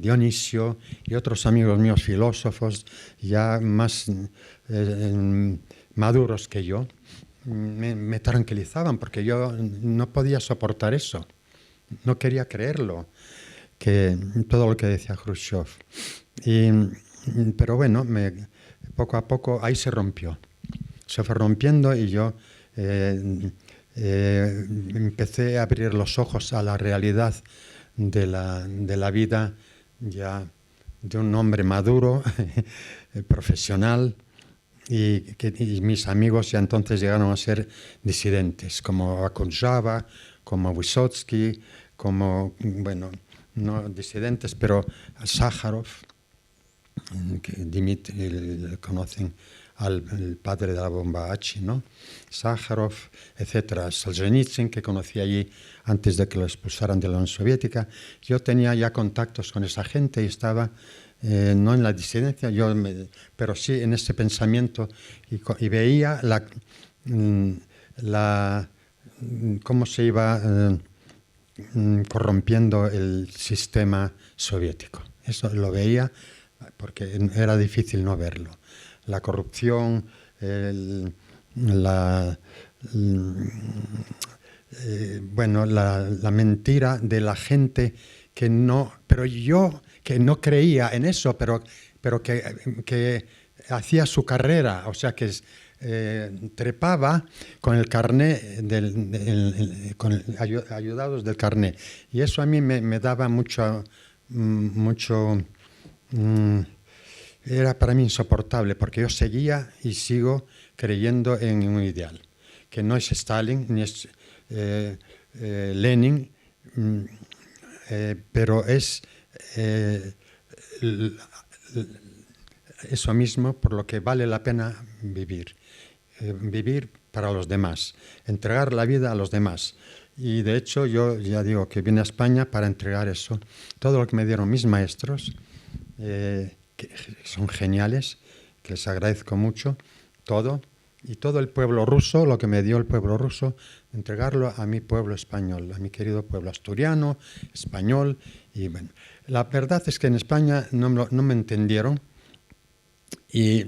Dionisio y otros amigos míos filósofos, ya más maduros que yo, me tranquilizaban porque yo no podía soportar eso. No quería creerlo, que todo lo que decía Khrushchev. Pero bueno, poco a poco ahí se rompió. Se fue rompiendo y yo empecé a abrir los ojos a la realidad de la vida ya de un hombre maduro, profesional, y mis amigos ya entonces llegaron a ser disidentes, como Akonjava, como Vysotsky, como, bueno, no disidentes, pero Sájarov, que Dmitri conocen, el padre de la bomba H, ¿no? Sájarov, etcétera, Solzhenitsyn, que conocí allí antes de que lo expulsaran de la Unión Soviética. Yo tenía ya contactos con esa gente y estaba, no en la disidencia, pero sí en ese pensamiento y veía cómo se iba corrompiendo el sistema soviético. Eso lo veía porque era difícil no verlo. La corrupción, la mentira de la gente que no, pero yo que no creía en eso, pero que hacía su carrera, o sea que trepaba con el carné, ayudados del carné, y eso a mí me daba mucho era para mí insoportable, porque yo seguía y sigo creyendo en un ideal, que no es Stalin ni es Lenin, pero es eso mismo por lo que vale la pena vivir. Vivir para los demás, entregar la vida a los demás. Y de hecho yo ya digo que vine a España para entregar eso. Todo lo que me dieron mis maestros, que son geniales, que les agradezco mucho, todo, y todo el pueblo ruso, lo que me dio el pueblo ruso, entregarlo a mi pueblo español, a mi querido pueblo asturiano, español. Y bueno, la verdad es que en España no me entendieron y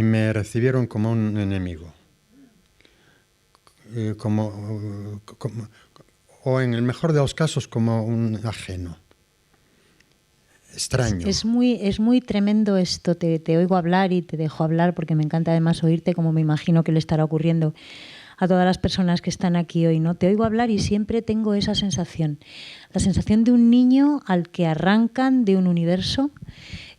me recibieron como un enemigo, o en el mejor de los casos como un ajeno. Extraño. Es muy tremendo esto, te oigo hablar y te dejo hablar porque me encanta además oírte, como me imagino que le estará ocurriendo a todas las personas que están aquí hoy, ¿no? Te oigo hablar y siempre tengo esa sensación, la sensación de un niño al que arrancan de un universo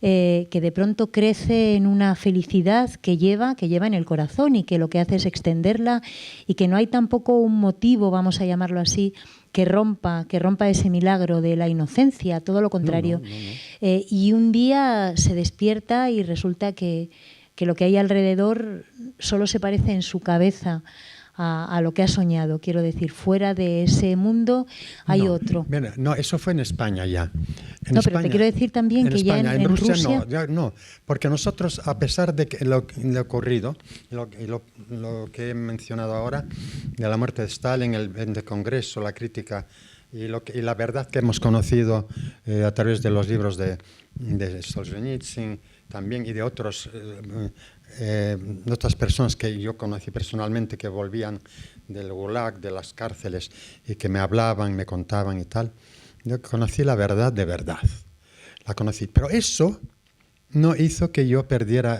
que de pronto crece en una felicidad que lleva en el corazón y que lo que hace es extenderla y que no hay tampoco un motivo, vamos a llamarlo así, que rompa ese milagro de la inocencia, todo lo contrario. No. Y un día se despierta y resulta que lo que hay alrededor solo se parece en su cabeza a lo que ha soñado. Quiero decir, fuera de ese mundo hay otro. Mira, no, eso fue en España ya. Pero te quiero decir también que España, ya en Rusia no, porque nosotros, a pesar de que lo ocurrido, lo que he mencionado ahora, de la muerte de Stalin, el Congreso, la crítica y la verdad que hemos conocido a través de los libros de Solzhenitsyn también y de otras personas que yo conocí personalmente que volvían del Gulag, de las cárceles y que me hablaban, me contaban y tal. Yo conocí la verdad de verdad, la conocí, pero eso no hizo que yo perdiera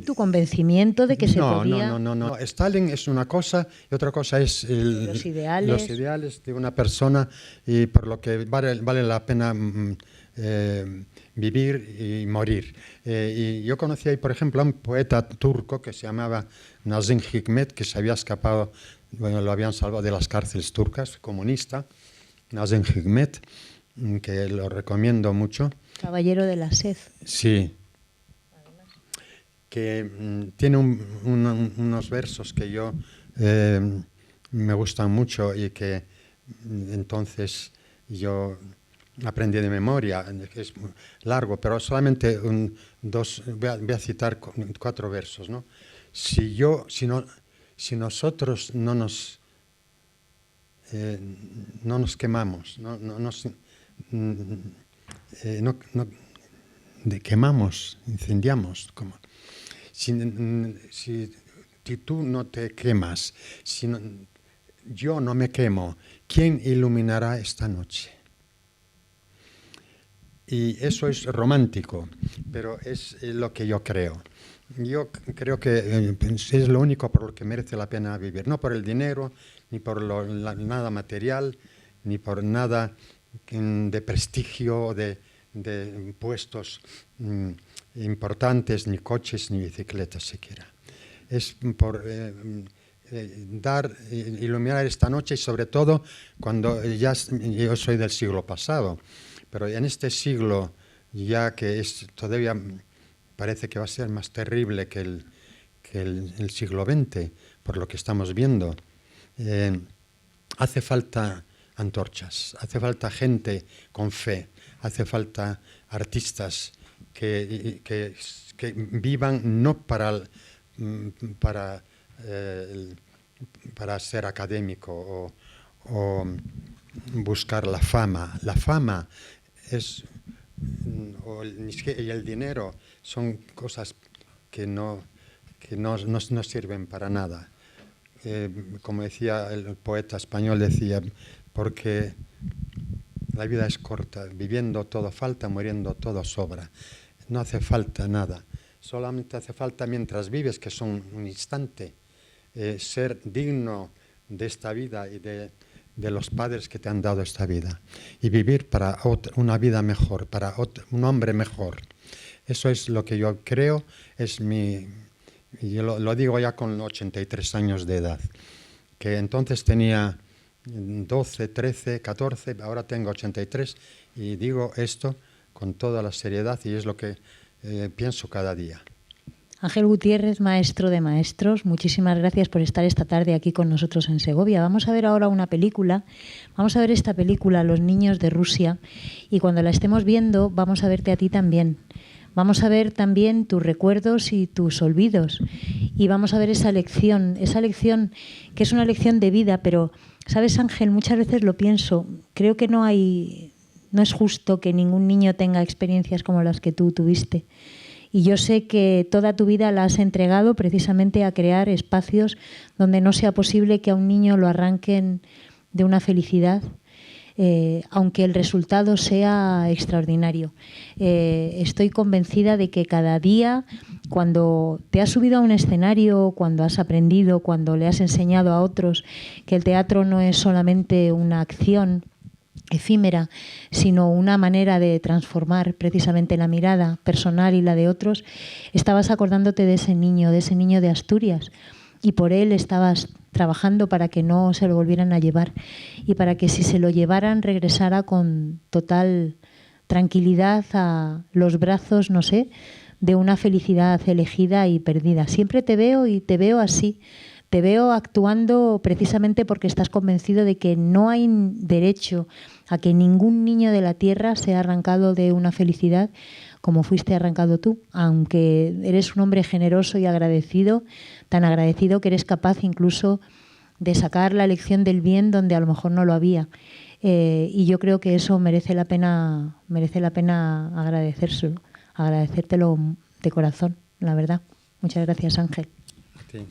tu convencimiento de que se podía... No. Stalin es una cosa y otra cosa es los ideales de una persona y por lo que vale la pena vivir y morir. Y yo conocí ahí, por ejemplo, a un poeta turco que se llamaba Nazım Hikmet, que se había escapado, bueno, lo habían salvado de las cárceles turcas, comunista, Nazım Hikmet, que lo recomiendo mucho. Caballero de la Sed. Sí. Que tiene unos versos que yo me gustan mucho y que entonces yo aprendí de memoria, que es largo, pero solamente voy a citar 4 versos, ¿no? Si nosotros no nos quemamos, quemamos, incendiamos, como si tú no te quemas, yo no me quemo, ¿quién iluminará esta noche? Y eso es romántico, pero es lo que yo creo. Yo creo que es lo único por lo que merece la pena vivir, no por el dinero, ni por nada material, ni por nada de prestigio, de puestos importantes, ni coches, ni bicicletas siquiera. Es por iluminar esta noche y sobre todo cuando yo soy del siglo pasado, pero en este siglo ya que todavía parece que va a ser más terrible que el siglo XX, por lo que estamos viendo, hace falta antorchas, hace falta gente con fe, hace falta artistas que vivan no para ser académico o buscar la fama. La fama y el dinero son cosas que no sirven para nada. Como decía el poeta español, decía, porque la vida es corta, viviendo todo falta, muriendo todo sobra. No hace falta nada, solamente hace falta mientras vives, que son un instante, ser digno de esta vida y de los padres que te han dado esta vida y vivir para una vida mejor, para un hombre mejor. Eso es lo que yo creo, yo lo digo ya con 83 años de edad, que entonces tenía 12, 13, 14, ahora tengo 83 y digo esto con toda la seriedad y es lo que pienso cada día. Ángel Gutiérrez, maestro de maestros, muchísimas gracias por estar esta tarde aquí con nosotros en Segovia. Vamos a ver ahora una película, vamos a ver esta película, Los niños de Rusia, y cuando la estemos viendo vamos a verte a ti también. Vamos a ver también tus recuerdos y tus olvidos y vamos a ver esa lección que es una lección de vida, pero, ¿sabes, Ángel? Muchas veces lo pienso, creo que no es justo que ningún niño tenga experiencias como las que tú tuviste. Y yo sé que toda tu vida la has entregado precisamente a crear espacios donde no sea posible que a un niño lo arranquen de una felicidad, aunque el resultado sea extraordinario. Estoy convencida de que cada día, cuando te has subido a un escenario, cuando has aprendido, cuando le has enseñado a otros que el teatro no es solamente una acción efímera, sino una manera de transformar precisamente la mirada personal y la de otros, estabas acordándote de ese niño de Asturias, y por él estabas trabajando para que no se lo volvieran a llevar y para que si se lo llevaran regresara con total tranquilidad a los brazos, no sé, de una felicidad elegida y perdida. Siempre te veo y te veo así. Te veo actuando precisamente porque estás convencido de que no hay derecho a que ningún niño de la tierra sea arrancado de una felicidad como fuiste arrancado tú, aunque eres un hombre generoso y agradecido, tan agradecido que eres capaz incluso de sacar la lección del bien donde a lo mejor no lo había. Y yo creo que eso merece la pena agradecérselo, agradecértelo de corazón, la verdad. Muchas gracias, Ángel. Sí.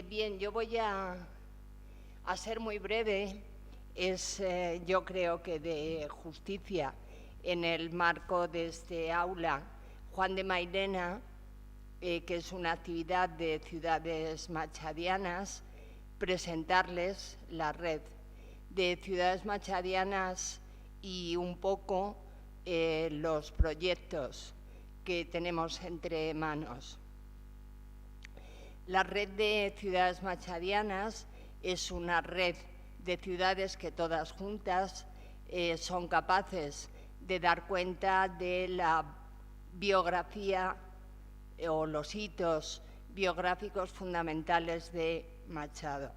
Bien, yo voy a ser muy breve. Yo creo que de justicia en el marco de este aula Juan de Mairena, que es una actividad de ciudades machadianas, presentarles la red de ciudades machadianas y un poco los proyectos que tenemos entre manos. La red de ciudades machadianas es una red de ciudades que todas juntas son capaces de dar cuenta de la biografía o los hitos biográficos fundamentales de Machado.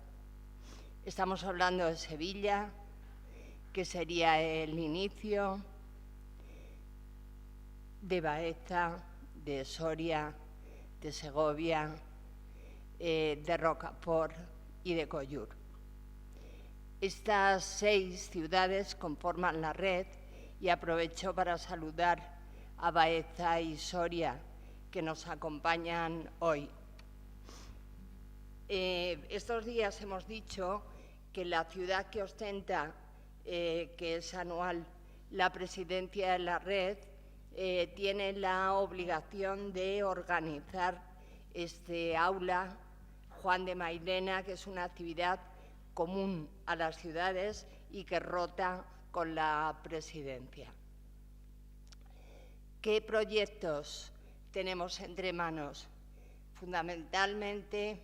Estamos hablando de Sevilla, que sería el inicio de Baeza, de Soria, de Segovia, de Rocafort y de Collur. Estas 6 ciudades conforman la red y aprovecho para saludar a Baeza y Soria, que nos acompañan hoy. Estos días hemos dicho que la ciudad que ostenta, que es anual, la presidencia de la red, tiene la obligación de organizar este aula Juan de Mairena, que es una actividad común a las ciudades y que rota con la presidencia. ¿Qué proyectos tenemos entre manos? Fundamentalmente,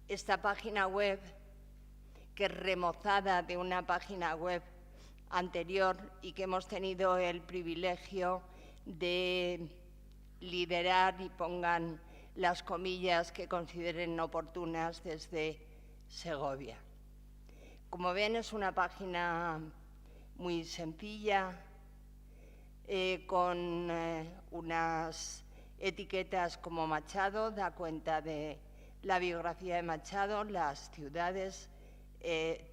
esta página web, que es remozada de una página web anterior y que hemos tenido el privilegio de liderar, y pongan las comillas que consideren oportunas, desde Segovia. Como ven, es una página muy sencilla, con unas etiquetas como Machado, da cuenta de la biografía de Machado, las ciudades,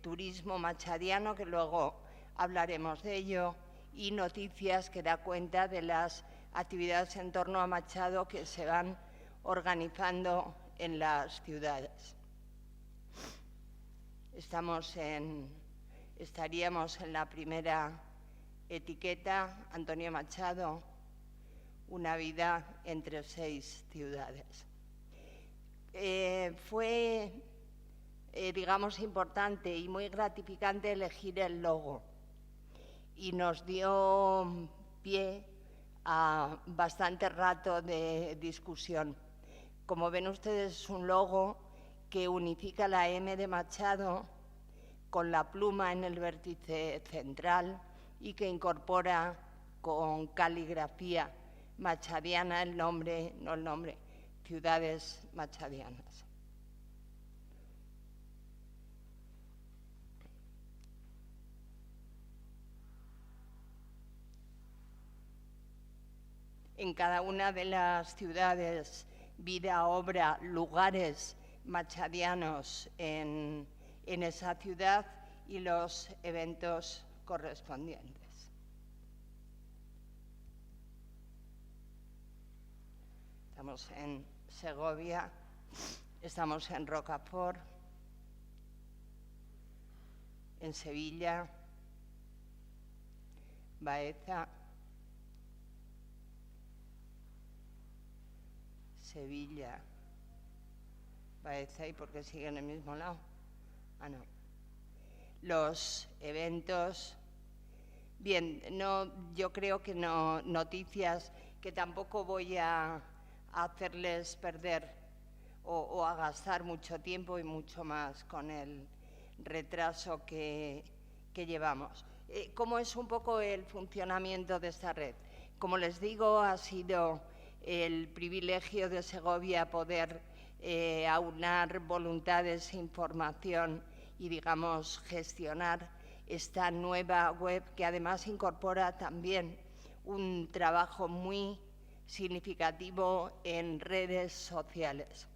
turismo machadiano, que luego hablaremos de ello, y noticias, que da cuenta de las actividades en torno a Machado que se van organizando en las ciudades. Estaríamos en la primera etiqueta, Antonio Machado, una vida entre 6 ciudades. Fue, digamos, importante y muy gratificante elegir el logo, y nos dio pie a bastante rato de discusión. Como ven ustedes, es un logo que unifica la M de Machado con la pluma en el vértice central y que incorpora con caligrafía machadiana el nombre, ciudades machadianas. En cada una de las ciudades, vida, obra, lugares machadianos en esa ciudad y los eventos correspondientes. Estamos en Segovia, estamos en Rocafort, en Sevilla, Baeza, Sevilla, Baeza, ¿y por qué sigue en el mismo lado? Ah, no. Los eventos, bien, yo creo que no, noticias que tampoco voy a hacerles perder o a gastar mucho tiempo y mucho más con el retraso que llevamos. ¿Cómo es un poco el funcionamiento de esta red? Como les digo, ha sido el privilegio de Segovia poder aunar voluntades, información y, digamos, gestionar esta nueva web, que además incorpora también un trabajo muy significativo en redes sociales.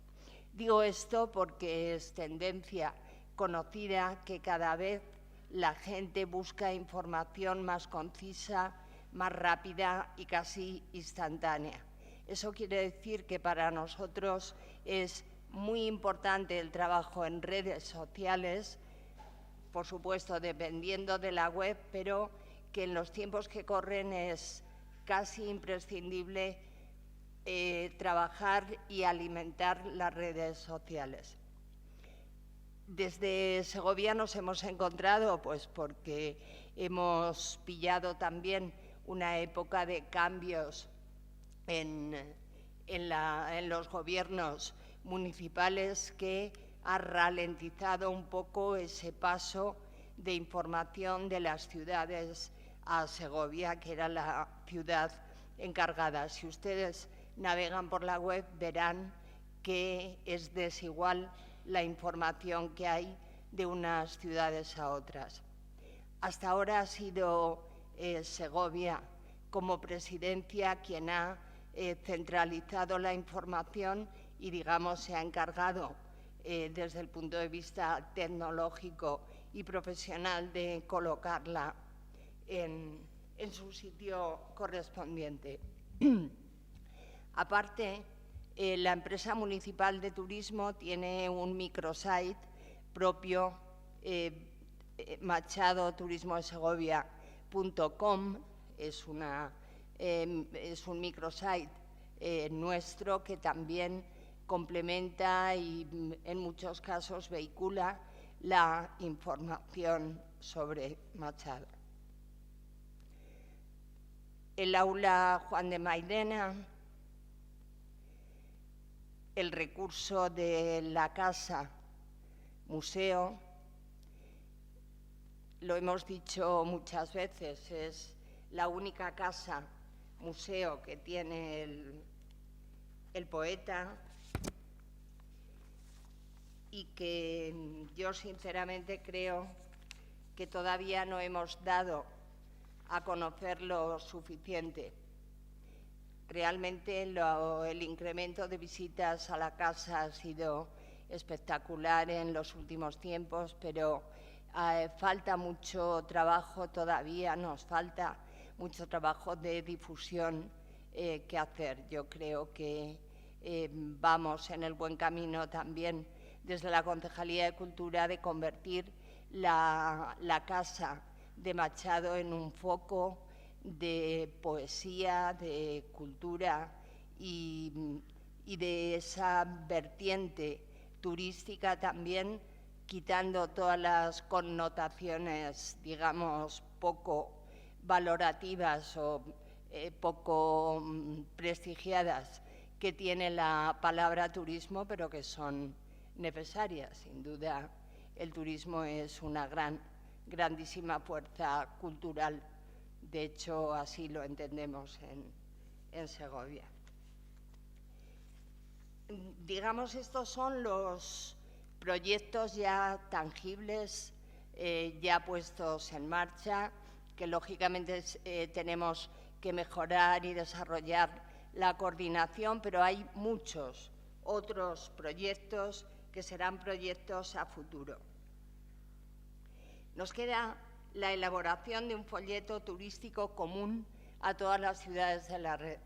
Digo esto porque es tendencia conocida que cada vez la gente busca información más concisa, más rápida y casi instantánea. Eso quiere decir que para nosotros es muy importante el trabajo en redes sociales, por supuesto dependiendo de la web, pero que en los tiempos que corren es casi imprescindible trabajar y alimentar las redes sociales. Desde Segovia nos hemos encontrado, pues porque hemos pillado también una época de cambios en los gobiernos municipales, que ha ralentizado un poco ese paso de información de las ciudades a Segovia, que era la ciudad encargada. Si ustedes navegan por la web, verán que es desigual la información que hay de unas ciudades a otras. Hasta ahora ha sido Segovia, como presidencia, quien ha centralizado la información y, digamos, se ha encargado desde el punto de vista tecnológico y profesional de colocarla en su sitio correspondiente. Aparte, la empresa municipal de turismo tiene un microsite propio, machadoturismodesegovia.com, es un microsite nuestro que también complementa y en muchos casos vehicula la información sobre Machado. El aula Juan de Mairena, el recurso de la casa museo, lo hemos dicho muchas veces, es la única casa museo que tiene el poeta, y que yo sinceramente creo que todavía no hemos dado a conocer lo suficiente. Realmente el incremento de visitas a la casa ha sido espectacular en los últimos tiempos, pero falta mucho trabajo todavía, nos falta mucho trabajo de difusión que hacer. Yo creo que vamos en el buen camino también desde la Concejalía de Cultura de convertir la Casa de Machado en un foco de poesía, de cultura y de esa vertiente turística también, quitando todas las connotaciones, digamos, poco valorativas o poco prestigiadas que tiene la palabra turismo, pero que son necesarias. Sin duda, el turismo es una grandísima fuerza cultural. De hecho, así lo entendemos en Segovia. Digamos, estos son los proyectos ya tangibles, ya puestos en marcha, que lógicamente tenemos que mejorar y desarrollar la coordinación, pero hay muchos otros proyectos que serán proyectos a futuro. Nos queda la elaboración de un folleto turístico común a todas las ciudades de la red.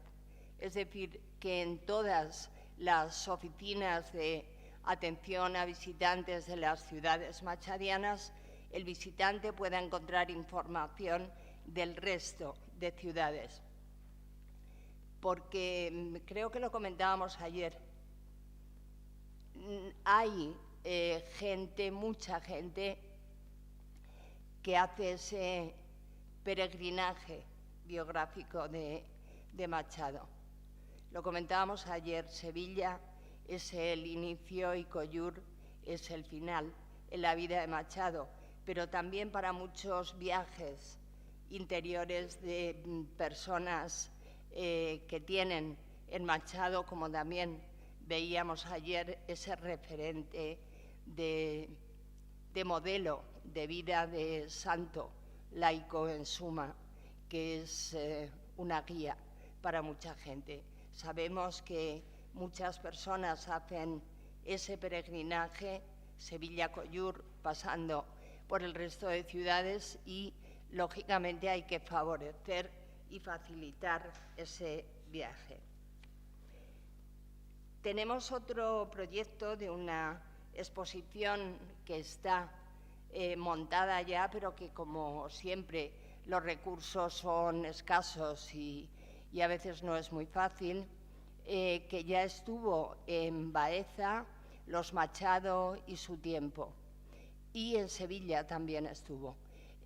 Es decir, que en todas las oficinas de atención a visitantes de las ciudades machadianas, el visitante pueda encontrar información del resto de ciudades. Porque creo que lo comentábamos ayer, hay gente, mucha gente, que hace ese peregrinaje biográfico de Machado. Lo comentábamos ayer, Sevilla es el inicio y Collur es el final en la vida de Machado, pero también para muchos viajes interiores de personas que tienen en Machado, como también veíamos ayer, ese referente de modelo de vida de santo laico en suma, que es una guía para mucha gente. Sabemos que muchas personas hacen ese peregrinaje, Sevilla-Collur, pasando por el resto de ciudades, y lógicamente hay que favorecer y facilitar ese viaje. Tenemos otro proyecto de una exposición que está montada ya, pero que, como siempre, los recursos son escasos y a veces no es muy fácil, que ya estuvo en Baeza, Los Machado y su tiempo, y en Sevilla también estuvo.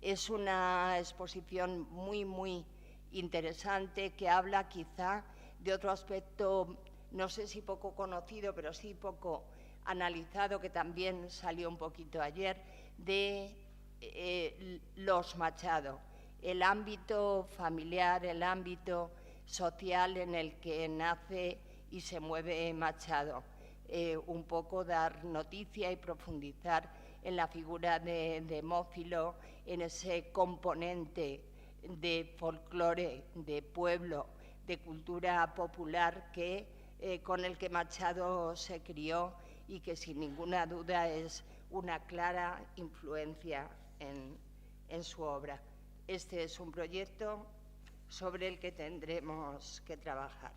Es una exposición muy, muy interesante que habla quizá de otro aspecto, no sé si poco conocido, pero sí poco analizado, que también salió un poquito ayer, de Los Machado, el ámbito familiar, el ámbito social en el que nace y se mueve Machado. Un poco dar noticia y profundizar en la figura de Demófilo, en ese componente de folclore, de pueblo, de cultura popular con el que Machado se crió y que sin ninguna duda es una clara influencia en su obra. Este es un proyecto sobre el que tendremos que trabajar.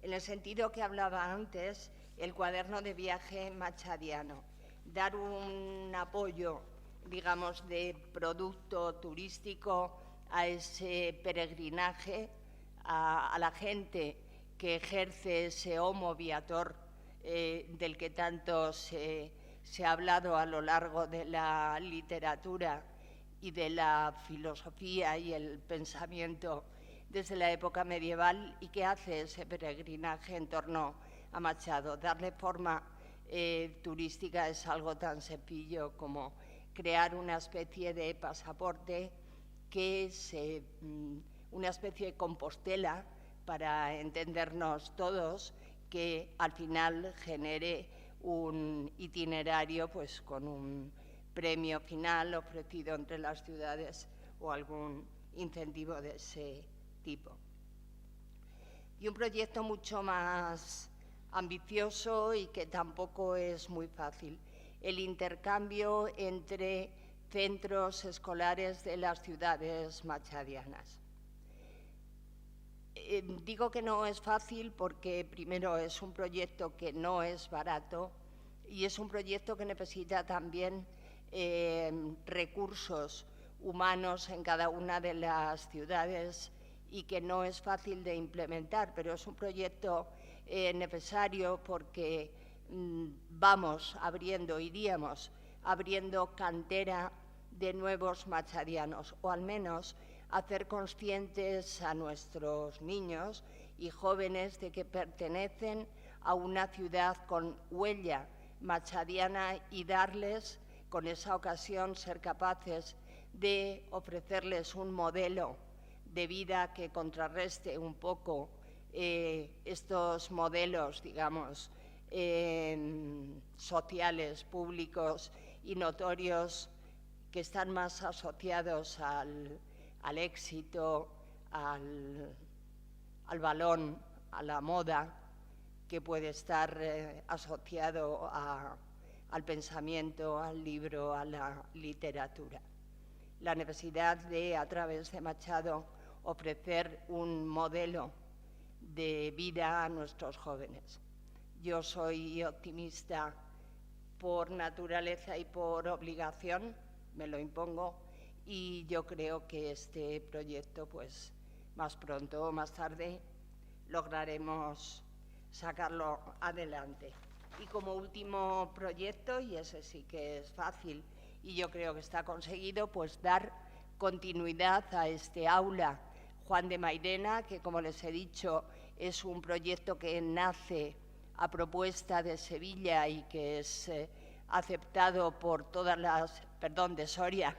En el sentido que hablaba antes, el cuaderno de viaje machadiano, dar un apoyo, digamos, de producto turístico a ese peregrinaje, a la gente que ejerce ese homo viator del que tanto se ha hablado a lo largo de la literatura y de la filosofía y el pensamiento desde la época medieval, y que hace ese peregrinaje en torno a Machado. Darle forma turística es algo tan sencillo como crear una especie de pasaporte que es una especie de Compostela, para entendernos todos, que al final genere un itinerario pues, con un premio final ofrecido entre las ciudades o algún incentivo de ese tipo. Y un proyecto mucho más ambicioso y que tampoco es muy fácil, el intercambio entre centros escolares de las ciudades machadianas. Digo que no es fácil porque primero es un proyecto que no es barato y es un proyecto que necesita también recursos humanos en cada una de las ciudades y que no es fácil de implementar, pero es un proyecto necesario porque iríamos abriendo cantera de nuevos machadianos, o al menos hacer conscientes a nuestros niños y jóvenes de que pertenecen a una ciudad con huella machadiana y darles, con esa ocasión, ser capaces de ofrecerles un modelo de vida que contrarreste un poco estos modelos, digamos, sociales, públicos y notorios que están más asociados al éxito, al balón, a la moda, que puede estar asociado al pensamiento, al libro, a la literatura. La necesidad de, a través de Machado, ofrecer un modelo de vida a nuestros jóvenes. Yo soy optimista por naturaleza y por obligación, me lo impongo, y yo creo que este proyecto, pues, más pronto o más tarde, lograremos sacarlo adelante. Y como último proyecto, y ese sí que es fácil y yo creo que está conseguido, pues dar continuidad a este aula Juan de Mairena, que, como les he dicho, es un proyecto que nace a propuesta de Sevilla y que es aceptado por todas las... Perdón, de Soria.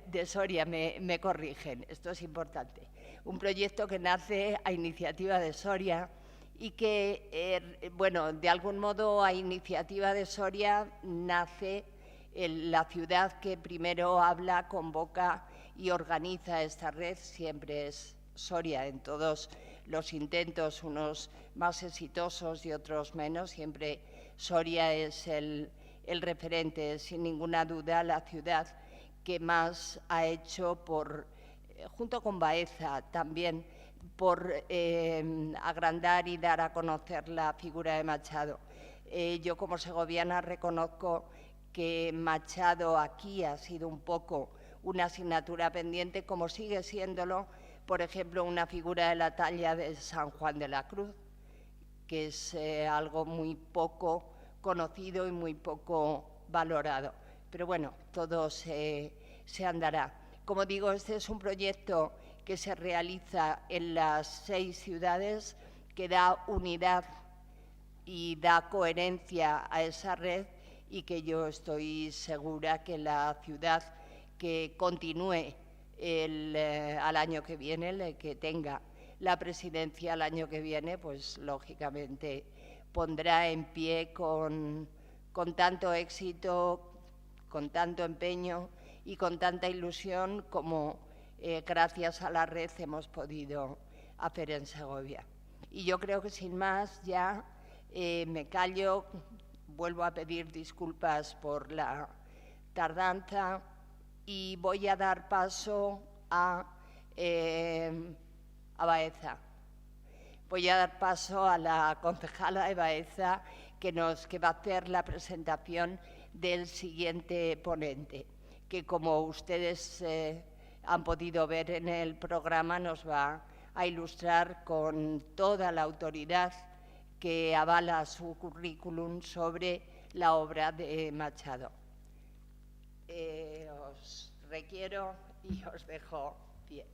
De Soria, me corrigen, esto es importante. Un proyecto que nace a iniciativa de Soria y que, bueno, de algún modo a iniciativa de Soria nace la ciudad que primero habla, convoca y organiza esta red, siempre es Soria en todos los intentos, unos más exitosos y otros menos, siempre Soria es el referente, sin ninguna duda, la ciudad que más ha hecho junto con Baeza también, por agrandar y dar a conocer la figura de Machado. Yo, como segoviana, reconozco que Machado aquí ha sido un poco una asignatura pendiente, como sigue siéndolo, por ejemplo, una figura de la talla de San Juan de la Cruz, que es algo muy poco conocido y muy poco valorado. Pero bueno, todo se andará. Como digo, este es un proyecto que se realiza en las 6 ciudades, que da unidad y da coherencia a esa red, y que yo estoy segura que la ciudad que continúe al año que viene, que tenga la presidencia el año que viene, pues lógicamente pondrá en pie con con tanto éxito, con tanto empeño y con tanta ilusión como gracias a la red hemos podido hacer en Segovia. Y yo creo que sin más ya me callo, vuelvo a pedir disculpas por la tardanza y voy a dar paso a Baeza. Voy a dar paso a la concejala de Baeza que va a hacer la presentación del siguiente ponente, que como ustedes han podido ver en el programa nos va a ilustrar con toda la autoridad que avala su currículum sobre la obra de Machado. Os requiero y os dejo pie.